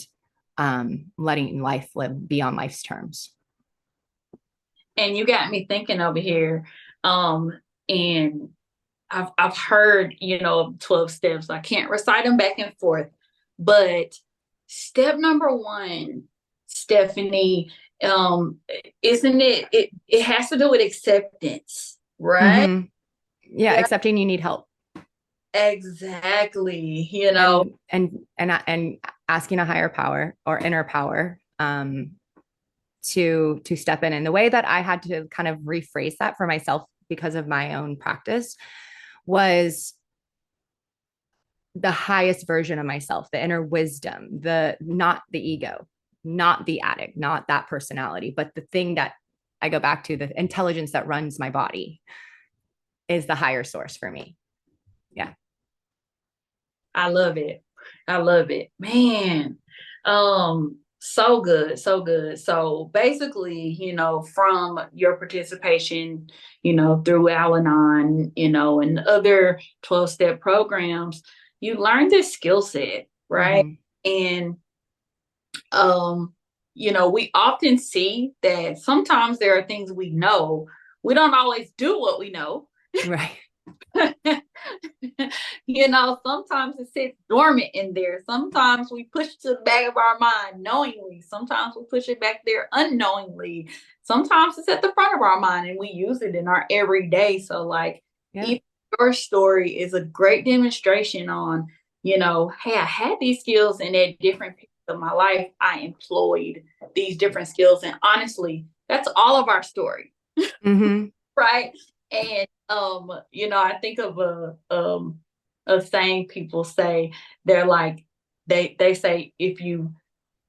letting life live beyond life's terms. and you got me thinking over here. And I've heard, 12 steps. I can't recite them back and forth, but step number one, Stephanie, um, isn't it has to do with acceptance, right? Mm-hmm. Yeah, Yeah, accepting you need help exactly. and asking a higher power or inner power to step in. And the way that I had to kind of rephrase that for myself because of my own practice was the highest version of myself, the inner wisdom, the not the ego, not the addict, not that personality, but the thing that I go back to, the intelligence that runs my body is the higher source for me. Yeah. I love it. I love it. Man. So good, so good. So basically, from your participation, through Al-Anon, and other 12-step programs, you learned this skill set, right? And we often see that sometimes there are things we know, we don't always do what we know. Right. Sometimes it sits dormant in there. Sometimes we push it to the back of our mind knowingly. Sometimes we push it back there unknowingly. Sometimes it's at the front of our mind and we use it in our everyday. So even your story is a great demonstration on, hey, I had these skills and at different periods of my life, I employed these different skills. And honestly, that's all of our story. Right. And I think of a saying people say. They're like, they say, if you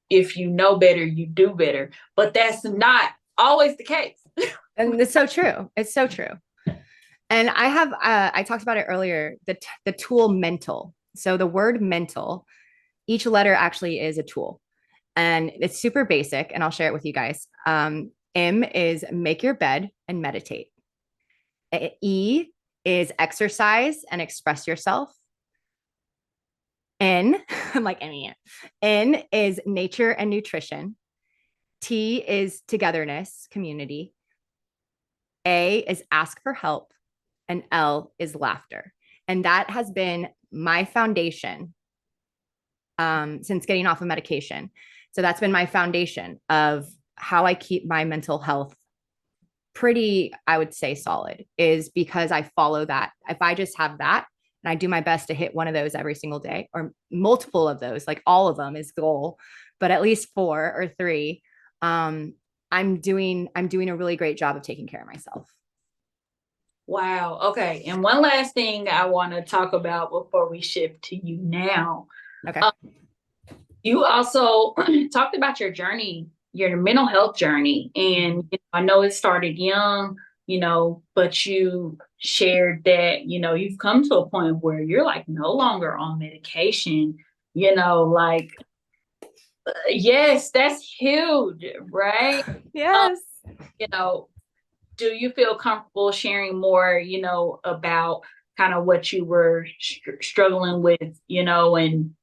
know better, you do better. But that's not always the case. And it's so true. It's so true. And I talked about it earlier, the tool mental. So the word mental, each letter actually is a tool. And it's super basic. And I'll share it with you guys. M is make your bed and meditate. E is exercise and express yourself. N, I'm like, N is nature and nutrition. T is togetherness, community. A is ask for help. And L is laughter. And that has been my foundation since getting off of medication. So that's been my foundation of how I keep my mental health pretty, I would say, solid, is because I follow that. If I just have that and I do my best to hit one of those every single day or multiple of those, like all of them is goal, but at least 4 or 3, I'm doing a really great job of taking care of myself. Wow. Okay. And one last thing I want to talk about before we shift to you now. Okay. You also talked about your journey, your mental health journey. And I know it started young, but you shared that, you've come to a point where you're like no longer on medication, yes, that's huge, right? Yes. Do you feel comfortable sharing more, about kind of what you were struggling with, and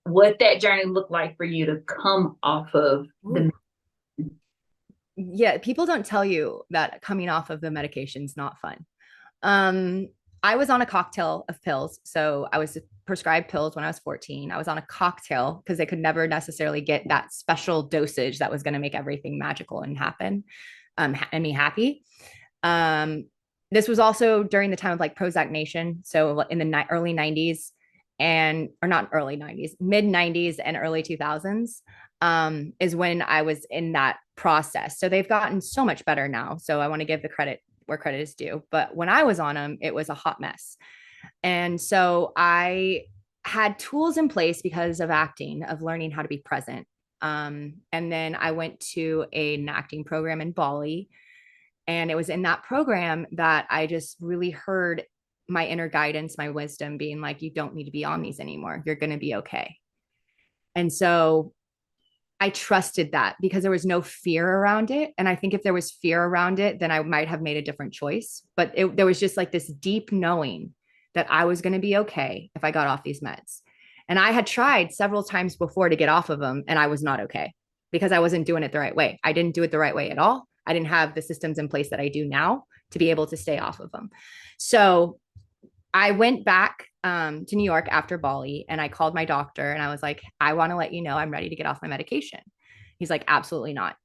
what that journey looked like for you to come off of the. Yeah, people don't tell you that coming off of the medication is not fun. I was on a cocktail of pills. So I was prescribed pills when I was 14. I was on a cocktail because they could never necessarily get that special dosage that was going to make everything magical and happen, and me happy. This was also during the time of like Prozac Nation. So in the early 90s or not early 90s, mid 90s and early 2000s is when I was in that process. So they've gotten so much better now. So I want to give the credit where credit is due. But when I was on them, it was a hot mess. And so I had tools in place because of acting, of learning how to be present. And then I went to an acting program in Bali. And it was in that program that I just really heard my inner guidance, my wisdom being like, you don't need to be on these anymore. You're going to be okay. And so I trusted that because there was no fear around it. And I think if there was fear around it, then I might have made a different choice. But there was just like this deep knowing that I was going to be okay if I got off these meds. And I had tried several times before to get off of them, and I was not okay because I wasn't doing it the right way. I didn't do it the right way at all. I didn't have the systems in place that I do now to be able to stay off of them. So I went back to New York after Bali, and I called my doctor and I was like, I want to let you know I'm ready to get off my medication. He's like, absolutely not.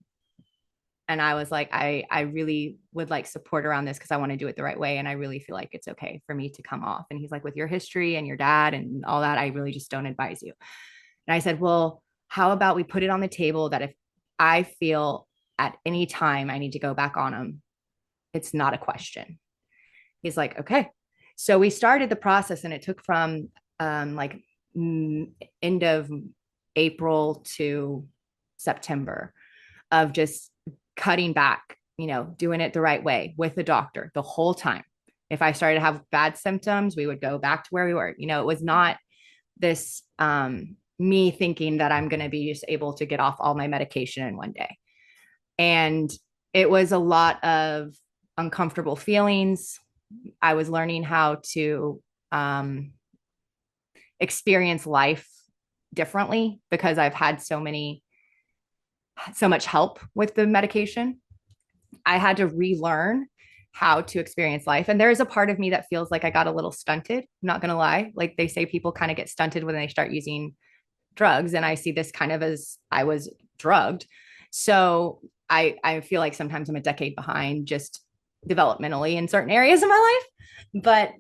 And I was like, I really would like support around this because I want to do it the right way. And I really feel like it's okay for me to come off. And he's like, with your history and your dad and all that, I really just don't advise you. And I said, well, how about we put it on the table that if I feel at any time I need to go back on them, it's not a question. He's like, okay. So we started the process, and it took from like end of April to September of just cutting back, doing it the right way with the doctor the whole time. If I started to have bad symptoms, we would go back to where we were. It was not this me thinking that I'm going to be just able to get off all my medication in one day. And it was a lot of uncomfortable feelings. I was learning how to experience life differently because I've had so much help with the medication. I had to relearn how to experience life. And there is a part of me that feels like I got a little stunted. I'm not going to lie. Like they say people kind of get stunted when they start using drugs. And I see this kind of as I was drugged. So I feel like sometimes I'm a decade behind just developmentally in certain areas of my life. But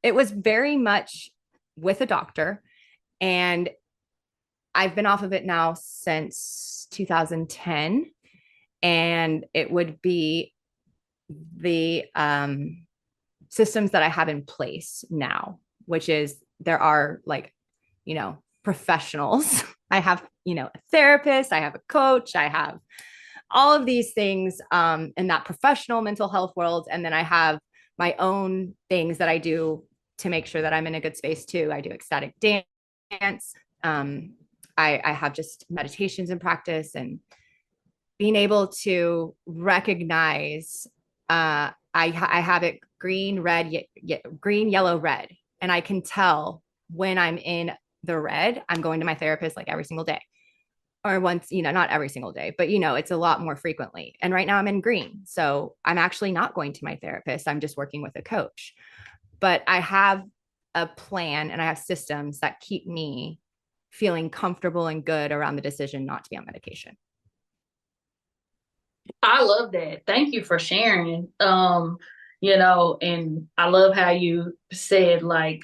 it was very much with a doctor. And I've been off of it now since 2010. And it would be the systems that I have in place now, which is there are professionals. I have, a therapist, I have a coach, I have all of these things in that professional mental health world. And then I have my own things that I do to make sure that I'm in a good space too. I do ecstatic dance. I have just meditations in practice, and being able to recognize I have it green, red, green, yellow, red. And I can tell when I'm in the red. I'm going to my therapist like every single day, or once, not every single day, but it's a lot more frequently. And right now I'm in green. So I'm actually not going to my therapist. I'm just working with a coach. But I have a plan and I have systems that keep me feeling comfortable and good around the decision not to be on medication. I love that. Thank you for sharing. And I love how you said, like,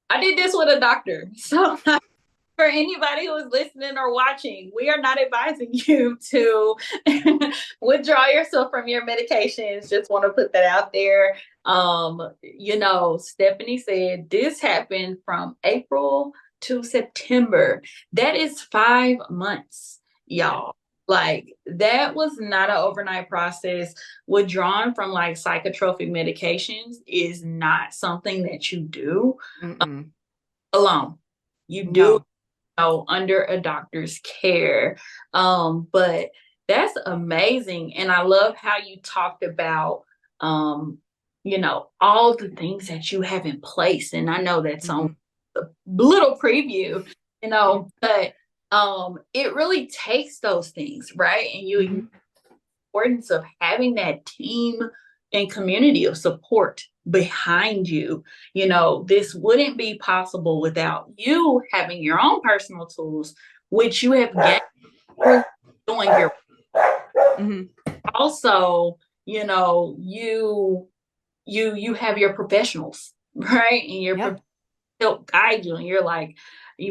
I did this with a doctor. So for anybody who is listening or watching, we are not advising you to withdraw yourself from your medications. Just want to put that out there. Stephanie said this happened from April to September. That is 5 months, y'all. Like, that was not an overnight process. Withdrawing from like psychotropic medications is not something that you do alone. You do under a doctor's care. But that's amazing. And I love how you talked about, all the things that you have in place. And I know that's on a little preview, but it really takes those things, right? And the importance of having that team and community of support behind you. This wouldn't be possible without you having your own personal tools, which you have gained doing your also, you have your professionals, right? And your help guide you. And you're like,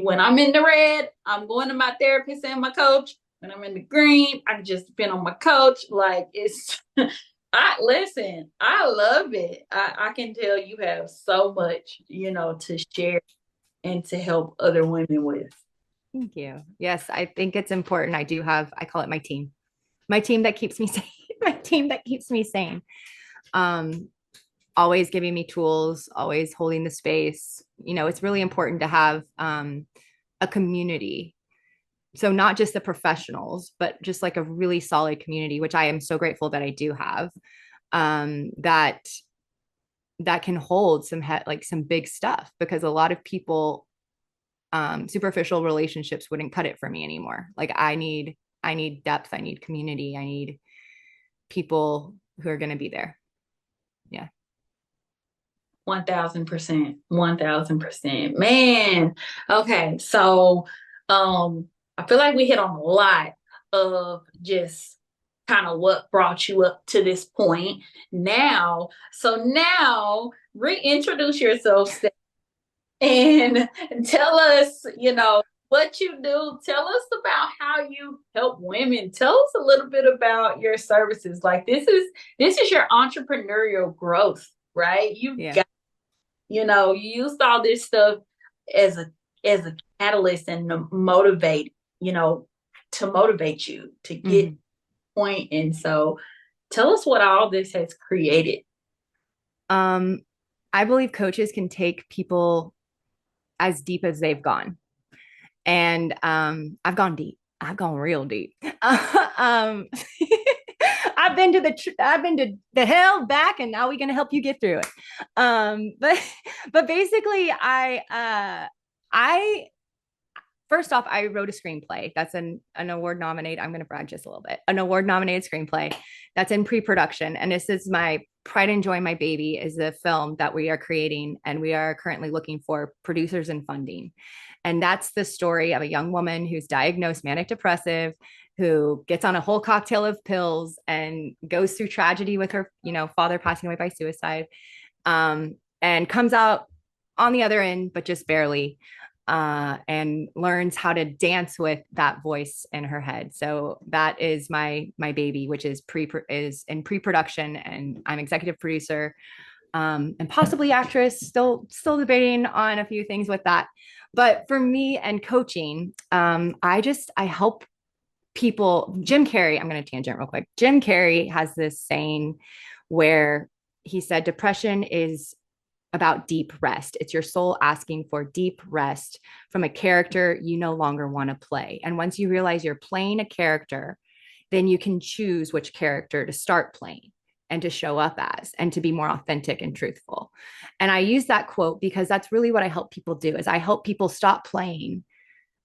when I'm in the red, I'm going to my therapist and my coach. When I'm in the green, I just depend on my coach. Like, it's I love it. I can tell you have so much, to share and to help other women with. Thank you. Yes, I think it's important. I call it my team that keeps me sane, my team that keeps me sane. Always giving me tools, always holding the space. It's really important to have a community. So not just the professionals, but just like a really solid community, which I am so grateful that I do have, that can hold some big stuff, because a lot of people, superficial relationships wouldn't cut it for me anymore. Like I need depth. I need community. I need people who are going to be there. Yeah. 1000%. 1000%. Man. Okay. So, I feel like we hit on a lot of just kind of what brought you up to this point. Now, reintroduce yourself and tell us, what you do. Tell us about how you help women. Tell us a little bit about your services. Like this is your entrepreneurial growth, right? You've Yeah. got, you used all this stuff as a catalyst and to motivate, to motivate you to get point. And so tell us what all this has created. I believe coaches can take people as deep as they've gone. And I've gone deep. I've gone real deep. I've been to the hell back, and now we're gonna help you get through it. But basically, I first off, I wrote a screenplay that's an award nominated. I'm going to brag just a little bit. An award nominated screenplay that's in pre-production, and this is my pride and joy. My baby is a film that we are creating, and we are currently looking for producers and funding. And that's the story of a young woman who's diagnosed manic depressive, who gets on a whole cocktail of pills and goes through tragedy with her, father passing away by suicide, and comes out on the other end, but just barely, and learns how to dance with that voice in her head. So that is my baby, which is in pre-production, and I'm executive producer, and possibly actress. Still debating on a few things with that. But for me and coaching, I help people. Jim Carrey, I'm going to tangent real quick. Jim Carrey has this saying where he said, depression is about deep rest. It's your soul asking for deep rest from a character you no longer want to play. And once you realize you're playing a character, then you can choose which character to start playing and to show up as, and to be more authentic and truthful. And I use that quote because that's really what I help people do. Is I help people stop playing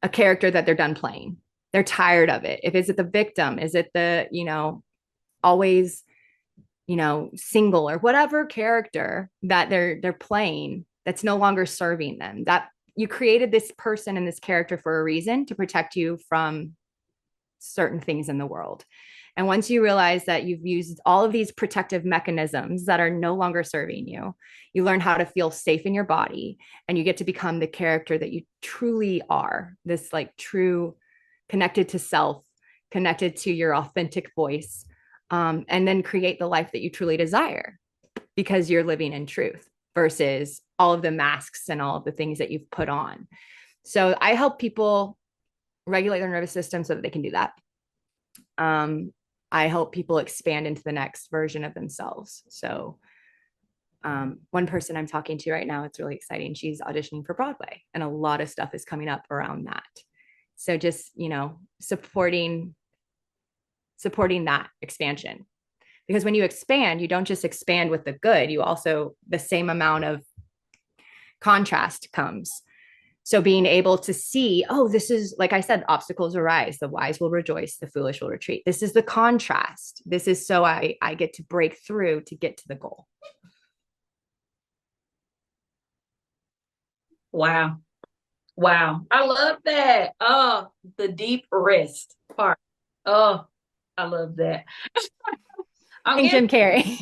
a character that they're done playing. They're tired of it. Is it the victim? Is it the, always, single, or whatever character that they're playing that's no longer serving them? That you created this person and this character for a reason, to protect you from certain things in the world. And once you realize that you've used all of these protective mechanisms that are no longer serving you, you learn how to feel safe in your body, and you get to become the character that you truly are, this like true, connected to self, connected to your authentic voice, and then create the life that you truly desire, because you're living in truth versus all of the masks and all of the things that you've put on. So I help people regulate their nervous system so that they can do that. I help people expand into the next version of themselves. So one person I'm talking to right now, it's really exciting. She's auditioning for Broadway, and a lot of stuff is coming up around that. So just, supporting that expansion, because when you expand, you don't just expand with the good, you also, the same amount of contrast comes. So being able to see, oh, this is, like I said, obstacles arise, the wise will rejoice, the foolish will retreat. This is the contrast. This is so I get to break through to get to the goal. Wow. I love that. Oh, the deep rest part. Oh, I love that. Thank Jim Carrey.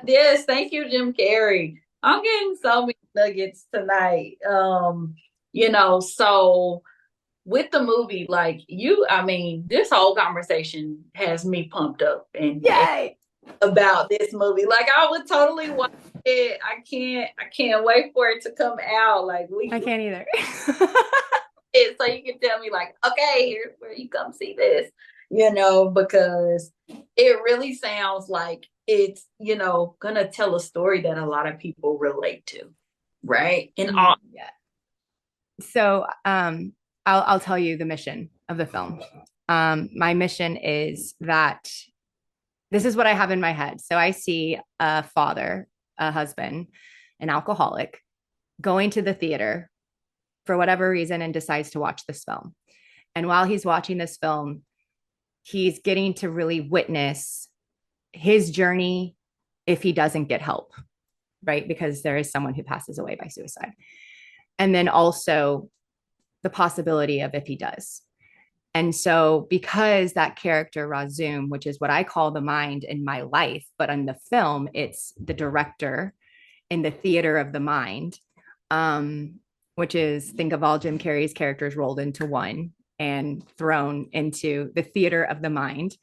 Yes, thank you, Jim Carrey. I'm getting so many nuggets tonight. So with the movie, like this whole conversation has me pumped up and yay about this movie. Like I would totally watch it. I can't wait for it to come out. Like I can't either. So you can tell me like, okay, here's where you come see this, because it really sounds like it's, gonna tell a story that a lot of people relate to, right? Yeah. So I'll tell you the mission of the film. My mission is that this is what I have in my head. So I see a father, a husband, an alcoholic, going to the theater for whatever reason and decides to watch this film. And while he's watching this film, he's getting to really witness his journey if he doesn't get help, right? Because there is someone who passes away by suicide. And then also the possibility of if he does. And so because that character, Razum, which is what I call the mind in my life, but in the film, it's the director in the theater of the mind, which is think of all Jim Carrey's characters rolled into one and thrown into the theater of the mind.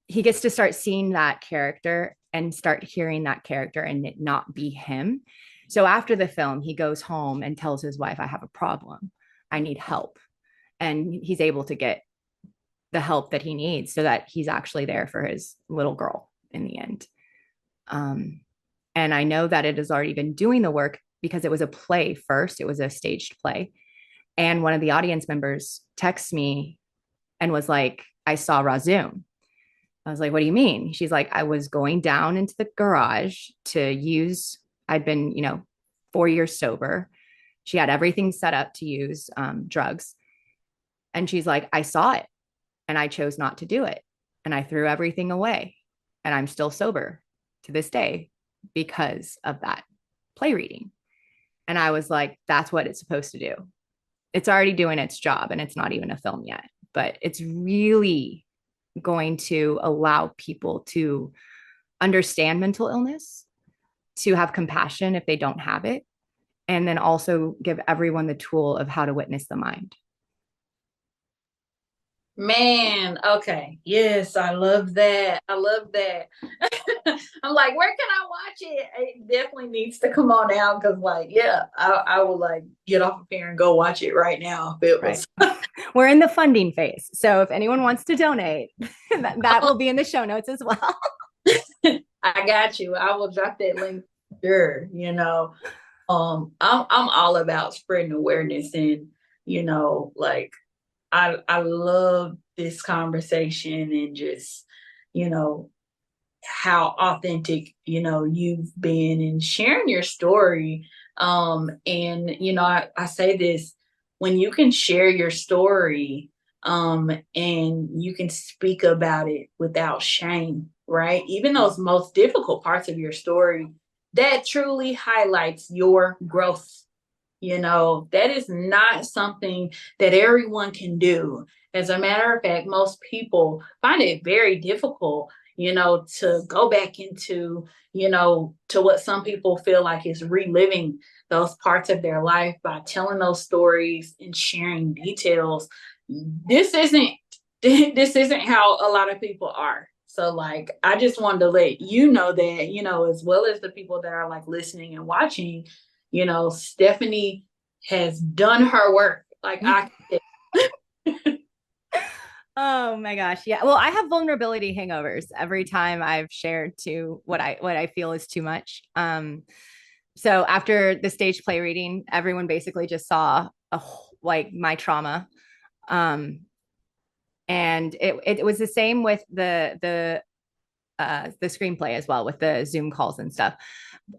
He gets to start seeing that character and start hearing that character and it not be him. So after the film, he goes home and tells his wife, I have a problem. I need help. And he's able to get the help that he needs so that he's actually there for his little girl in the end. And I know that it has already been doing the work because it was a play first. It was a staged play. And one of the audience members texted me and was like, I saw Razum. I was like, what do you mean? She's like, I was going down into the garage to use, I'd been, 4 years sober. She had everything set up to use drugs. And she's like, I saw it and I chose not to do it. And I threw everything away. And I'm still sober to this day because of that play reading. And I was like, that's what it's supposed to do. It's already doing its job and it's not even a film yet, but it's really going to allow people to understand mental illness, to have compassion if they don't have it, and then also give everyone the tool of how to witness the mind. Man, okay. Yes, I love that. I love that. I'm like, where can I watch it? It definitely needs to come on now because, like, yeah, I will like get off of here and go watch it right now if it was. Right. We're in the funding phase. So if anyone wants to donate, that will be in the show notes as well. I got you. I will drop that link. Sure. I'm all about spreading awareness and, like I love this conversation and just, how authentic, you've been in sharing your story. I say this, when you can share your story, and you can speak about it without shame, right? Even those most difficult parts of your story, that truly highlights your growth. That is not something that everyone can do. As a matter of fact, most people find it very difficult, to go back into, to what some people feel like is reliving those parts of their life by telling those stories and sharing details. This isn't how a lot of people are. So like, I just wanted to let you know that, as well as the people that are like listening and watching, Stephanie has done her work. Like I Oh my gosh. Yeah. Well, I have vulnerability hangovers every time I've shared to what I feel is too much. So after the stage play reading, everyone basically just saw like my trauma. And it was the same with the screenplay as well, with the Zoom calls and stuff.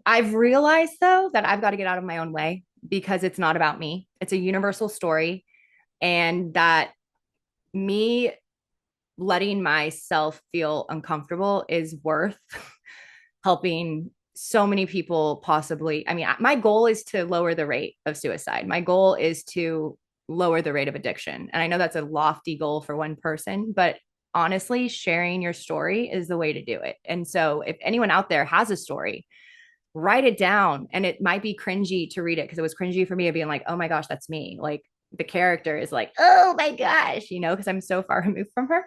I've realized though that I've got to get out of my own way because it's not about me. It's a universal story, and that me letting myself feel uncomfortable is worth helping so many people possibly. I mean, my goal is to lower the rate of suicide. My goal is to lower the rate of addiction. And I know that's a lofty goal for one person, but honestly, sharing your story is the way to do it. And so if anyone out there has a story, write it down. And it might be cringy to read it because it was cringy for me of being like, oh my gosh, that's me. Like the character is like, oh my gosh, because I'm so far removed from her.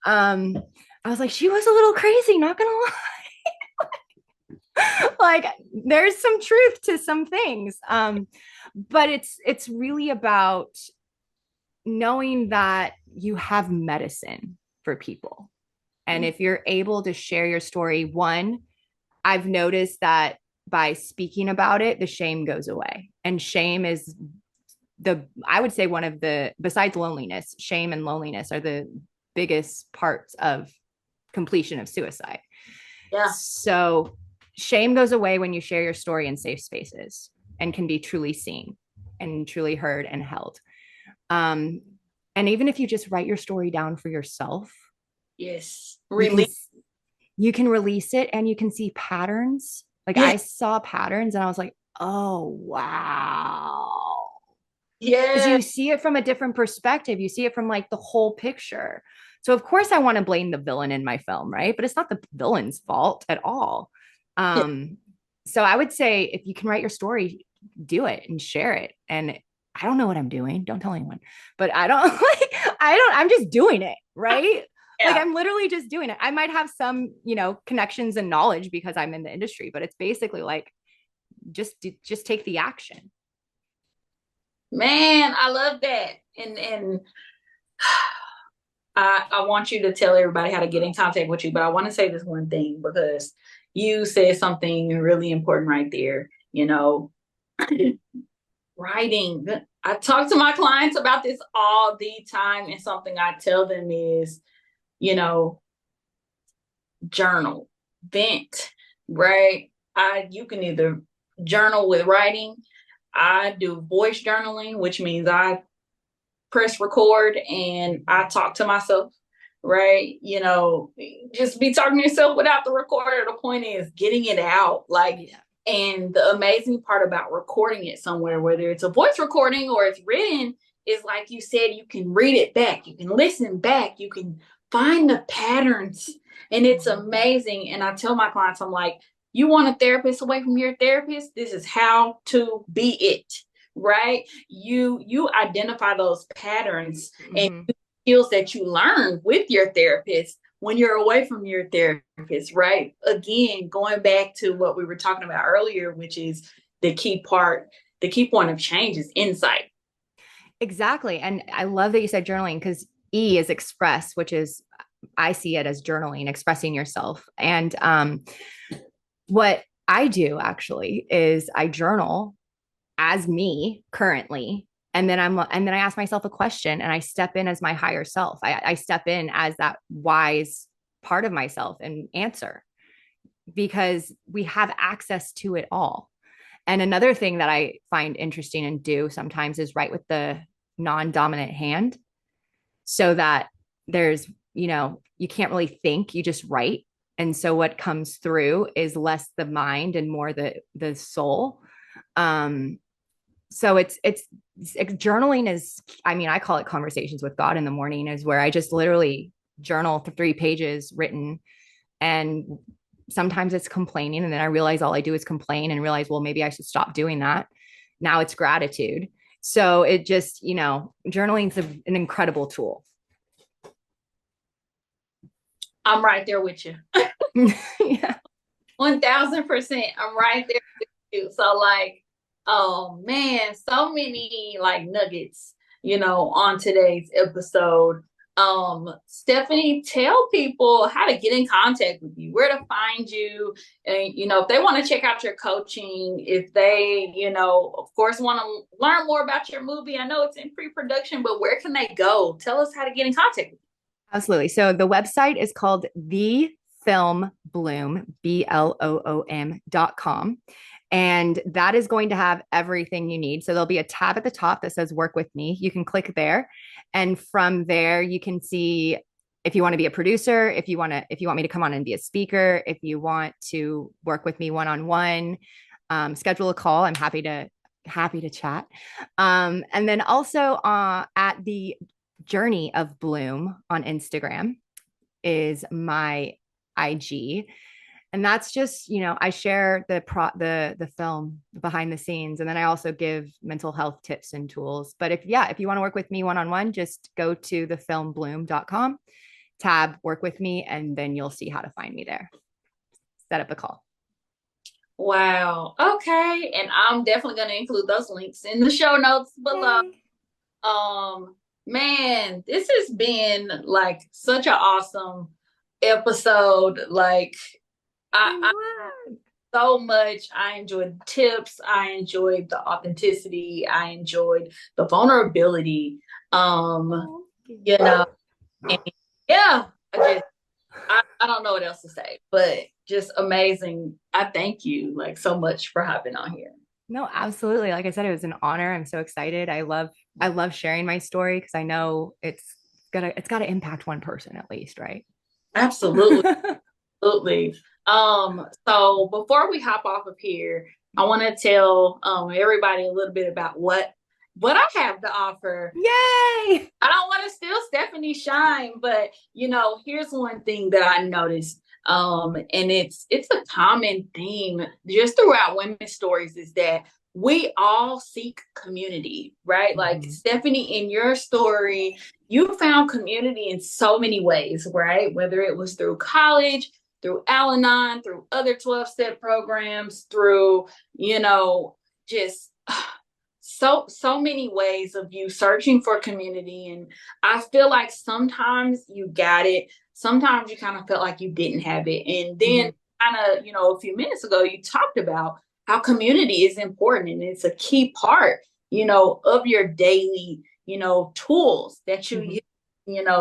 I was like, she was a little crazy, not gonna lie. Like there's some truth to some things. But it's really about knowing that you have medicine for people. And if you're able to share your story, one, I've noticed that by speaking about it, the shame goes away. And shame is I would say one of the, besides loneliness, shame and loneliness are the biggest parts of completion of suicide. Yeah. So shame goes away when you share your story in safe spaces and can be truly seen and truly heard and held. And even if you just write your story down for yourself, yes, you can release it and you can see patterns. Like I saw patterns and I was like, oh, wow. Yeah. Because you see it from a different perspective. You see it from like the whole picture. So of course I want to blame the villain in my film, right? But it's not the villain's fault at all. So I would say if you can write your story, do it and share it. And I don't know what I'm doing. Don't tell anyone, but I'm just doing it. Right. Yeah. Like I'm literally just doing it. I might have some, connections and knowledge because I'm in the industry, but it's basically like, just take the action. Man, I love that. And I want you to tell everybody how to get in contact with you, but I want to say this one thing because you said something really important right there. Writing. I talk to my clients about this all the time, and something I tell them is, journal, vent, right? You can either journal with writing. I do voice journaling, which means I press record and I talk to myself, right? Just be talking to yourself without the recorder. The point is getting it out. And the amazing part about recording it somewhere, whether it's a voice recording or it's written, is like you said, you can read it back, you can listen back, you can find the patterns, and it's amazing. And I tell my clients, I'm like, you want a therapist away from your therapist? This is how to be it, right? You identify those patterns and skills that you learn with your therapist when you're away from your therapist, right? Again, going back to what we were talking about earlier, which is the key point of change is insight. Exactly. And I love that you said journaling, because E is express, which is, I see it as journaling, expressing yourself. And what I do actually is I journal as me currently. And then I ask myself a question and I step in as my higher self. I step in as that wise part of myself and answer, because we have access to it all. And another thing that I find interesting and do sometimes is write with the non-dominant hand, so that there's, you can't really think, you just write. And so what comes through is less the mind and more the soul. So it's journaling is, I call it conversations with God in the morning, is where I just literally journal 3 pages written. And sometimes it's complaining. And then I realize all I do is complain and realize, well, maybe I should stop doing that. Now it's gratitude. So it just, journaling is an incredible tool. I'm right there with you. Yeah. 1000%. I'm right there with you. So oh man, so many nuggets, on today's episode. Stephanie, tell people how to get in contact with you, where to find you, and if they want to check out your coaching, if they, of course, want to learn more about your movie. I know it's in pre-production, but where can they go? Tell us how to get in contact with you. Absolutely. So the website is called The Film Bloom, BLOOM.com. And that is going to have everything you need. So there'll be a tab at the top that says work with me. You can click there. And from there, you can see if you want to be a producer, if you want me to come on and be a speaker, if you want to work with me one-on-one, schedule a call. I'm happy to chat. And then also at the Journey of Bloom on Instagram is my IG. And that's just, I share the film behind the scenes. And then I also give mental health tips and tools. But if you want to work with me one-on-one, just go to thefilmbloom.com, tab work with me, and then you'll see how to find me there. Set up a call. Wow. Okay. And I'm definitely going to include those links in the show notes below. Yay. Man, this has been such an awesome episode. I so much. I enjoyed the tips. I enjoyed the authenticity. I enjoyed the vulnerability. And yeah, I don't know what else to say, but just amazing. I thank you so much for hopping on here. No, absolutely. Like I said, it was an honor. I'm so excited. I love sharing my story because I know it's got to impact one person at least, right? Absolutely. Absolutely. So before we hop off of here, I want to tell everybody a little bit about what I have to offer. Yay! I don't want to steal Stephanie's shine, but here's one thing that I noticed. And it's a common theme just throughout women's stories is that we all seek community, right? Like Stephanie, in your story, you found community in so many ways, right? Whether it was through college, through Al-Anon, through other 12-step programs, through, just so many ways of you searching for community. And I feel like sometimes you got it, sometimes you kind of felt like you didn't have it. And then kind of, a few minutes ago, you talked about how community is important and it's a key part, of your daily, tools that you use,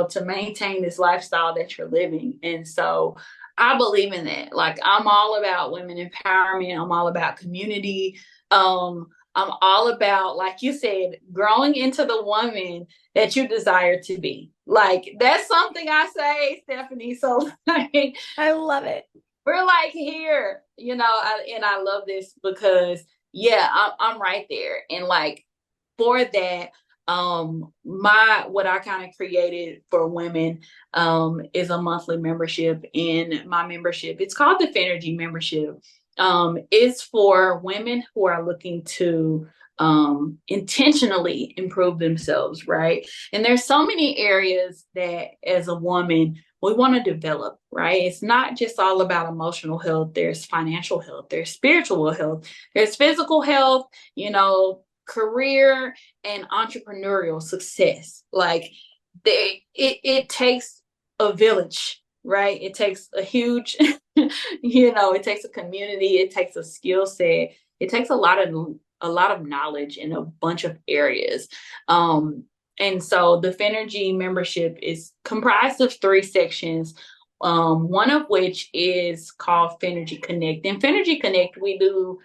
to maintain this lifestyle that you're living. And so I believe in that. Like, I'm all about women empowerment. I'm all about community. I'm all about, like you said, growing into the woman that you desire to be. Like, that's something I say, Stephanie. So like, I love it. We're like here, and I love this because, I'm right there. And like, for that, what I kind of created for women is a monthly membership. In my membership, it's called the Fynergy membership. Is for women who are looking to intentionally improve themselves, right? And there's so many areas that as a woman we want to develop, right? It's not just all about emotional health. There's financial health, there's spiritual health, there's physical health, career and entrepreneurial success. Like, it takes a village, right? It takes a huge it takes a community, it takes a skill set, it takes a lot of knowledge in a bunch of areas. And so the Fynergy membership is comprised of 3 sections, one of which is called Fynergy Connect. In Fynergy Connect, we do,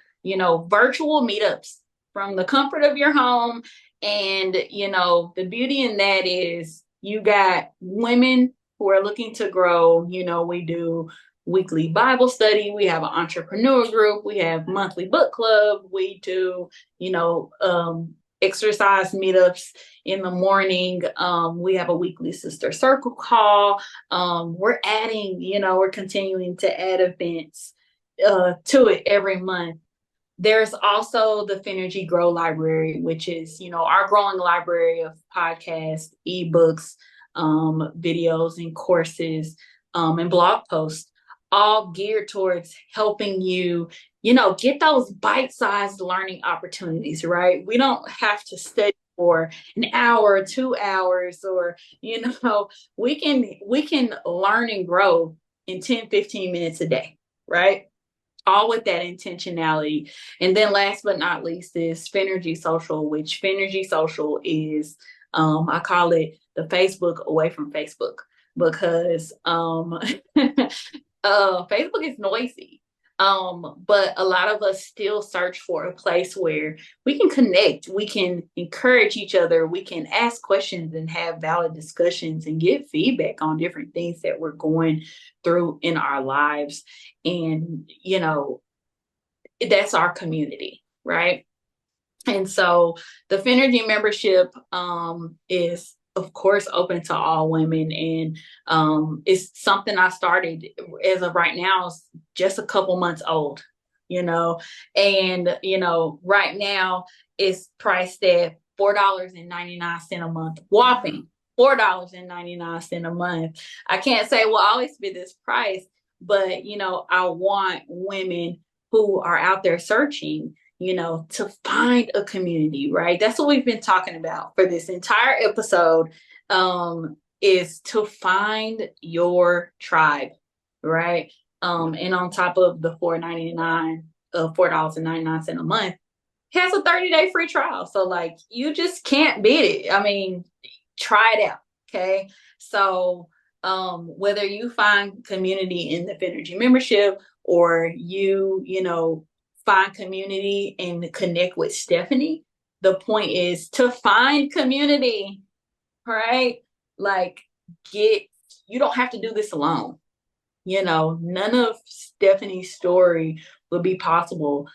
virtual meetups from the comfort of your home. And, the beauty in that is you got women who are looking to grow. We do weekly Bible study. We have an entrepreneur group. We have monthly book club. We do, exercise meetups in the morning. We have a weekly sister circle call. We're continuing to add events to it every month. There's also the Fynergy Grow Library, which is, our growing library of podcasts, ebooks, videos and courses, and blog posts, all geared towards helping you, get those bite-sized learning opportunities, right? We don't have to study for an hour, 2 hours, or, we can learn and grow in 10, 15 minutes a day, right? All with that intentionality. And then last but not least is Fynergy Social, which Fynergy Social is, I call it the Facebook away from Facebook, because Facebook is noisy. But a lot of us still search for a place where we can connect, we can encourage each other, we can ask questions and have valid discussions and get feedback on different things that we're going through in our lives. And, that's our community, right? And so the Fynergy membership is, of course, open to all women. And it's something I started as of right now, is just a couple months old, and, right now it's priced at $4.99 a month, whopping $4.99 a month. I can't say we'll always be this price, but, I want women who are out there searching, to find a community, right? That's what we've been talking about for this entire episode, is to find your tribe, right? And on top of the $4.99 a month, it has a 30-day free trial. So like, you just can't beat it. I mean, try it out. Okay. So, whether you find community in the Fynergy membership, or you find community and connect with Stephanie, the point is to find community, right? Like, you don't have to do this alone. None of Stephanie's story would be possible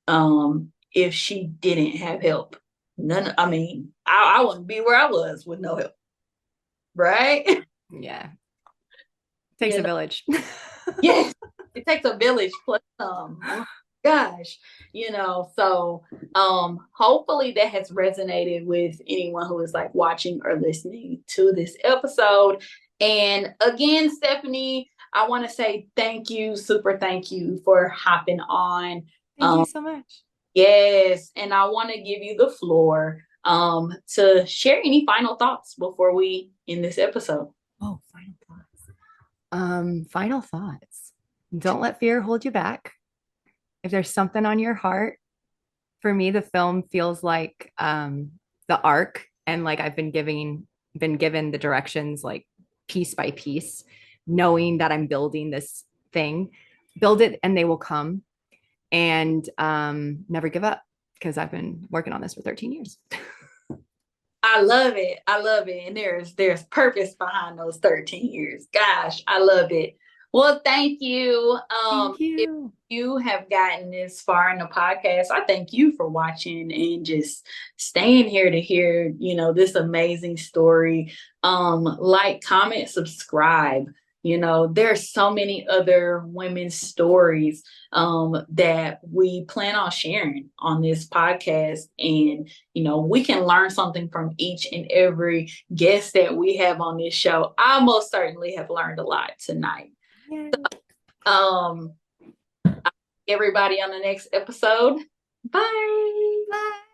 if she didn't have help. I wouldn't be where I was with no help, right? Yeah. Takes a village. Yes, it takes a village plus some. Oh my gosh, so hopefully that has resonated with anyone who is like watching or listening to this episode. And again, Stephanie, I want to say thank you, super thank you for hopping on. Thank you so much. Yes, and I want to give you the floor to share any final thoughts before we end this episode. Oh, final thoughts. Final thoughts. Don't let fear hold you back. If there's something on your heart, for me, the film feels like the arc, and like I've been given the directions like piece by piece, knowing that I'm building this thing. Build it and they will come, and never give up, because I've been working on this for 13 years. I love it. I love it. And there's purpose behind those 13 years. Gosh, I love it. Well, thank you. Thank If you. you have gotten this far in the podcast, I thank you for watching and just staying here to hear, this amazing story. Like, comment, subscribe. There's so many other women's stories that we plan on sharing on this podcast. And, we can learn something from each and every guest that we have on this show. I most certainly have learned a lot tonight. Yeah. So, everybody on the next episode. Bye. Bye.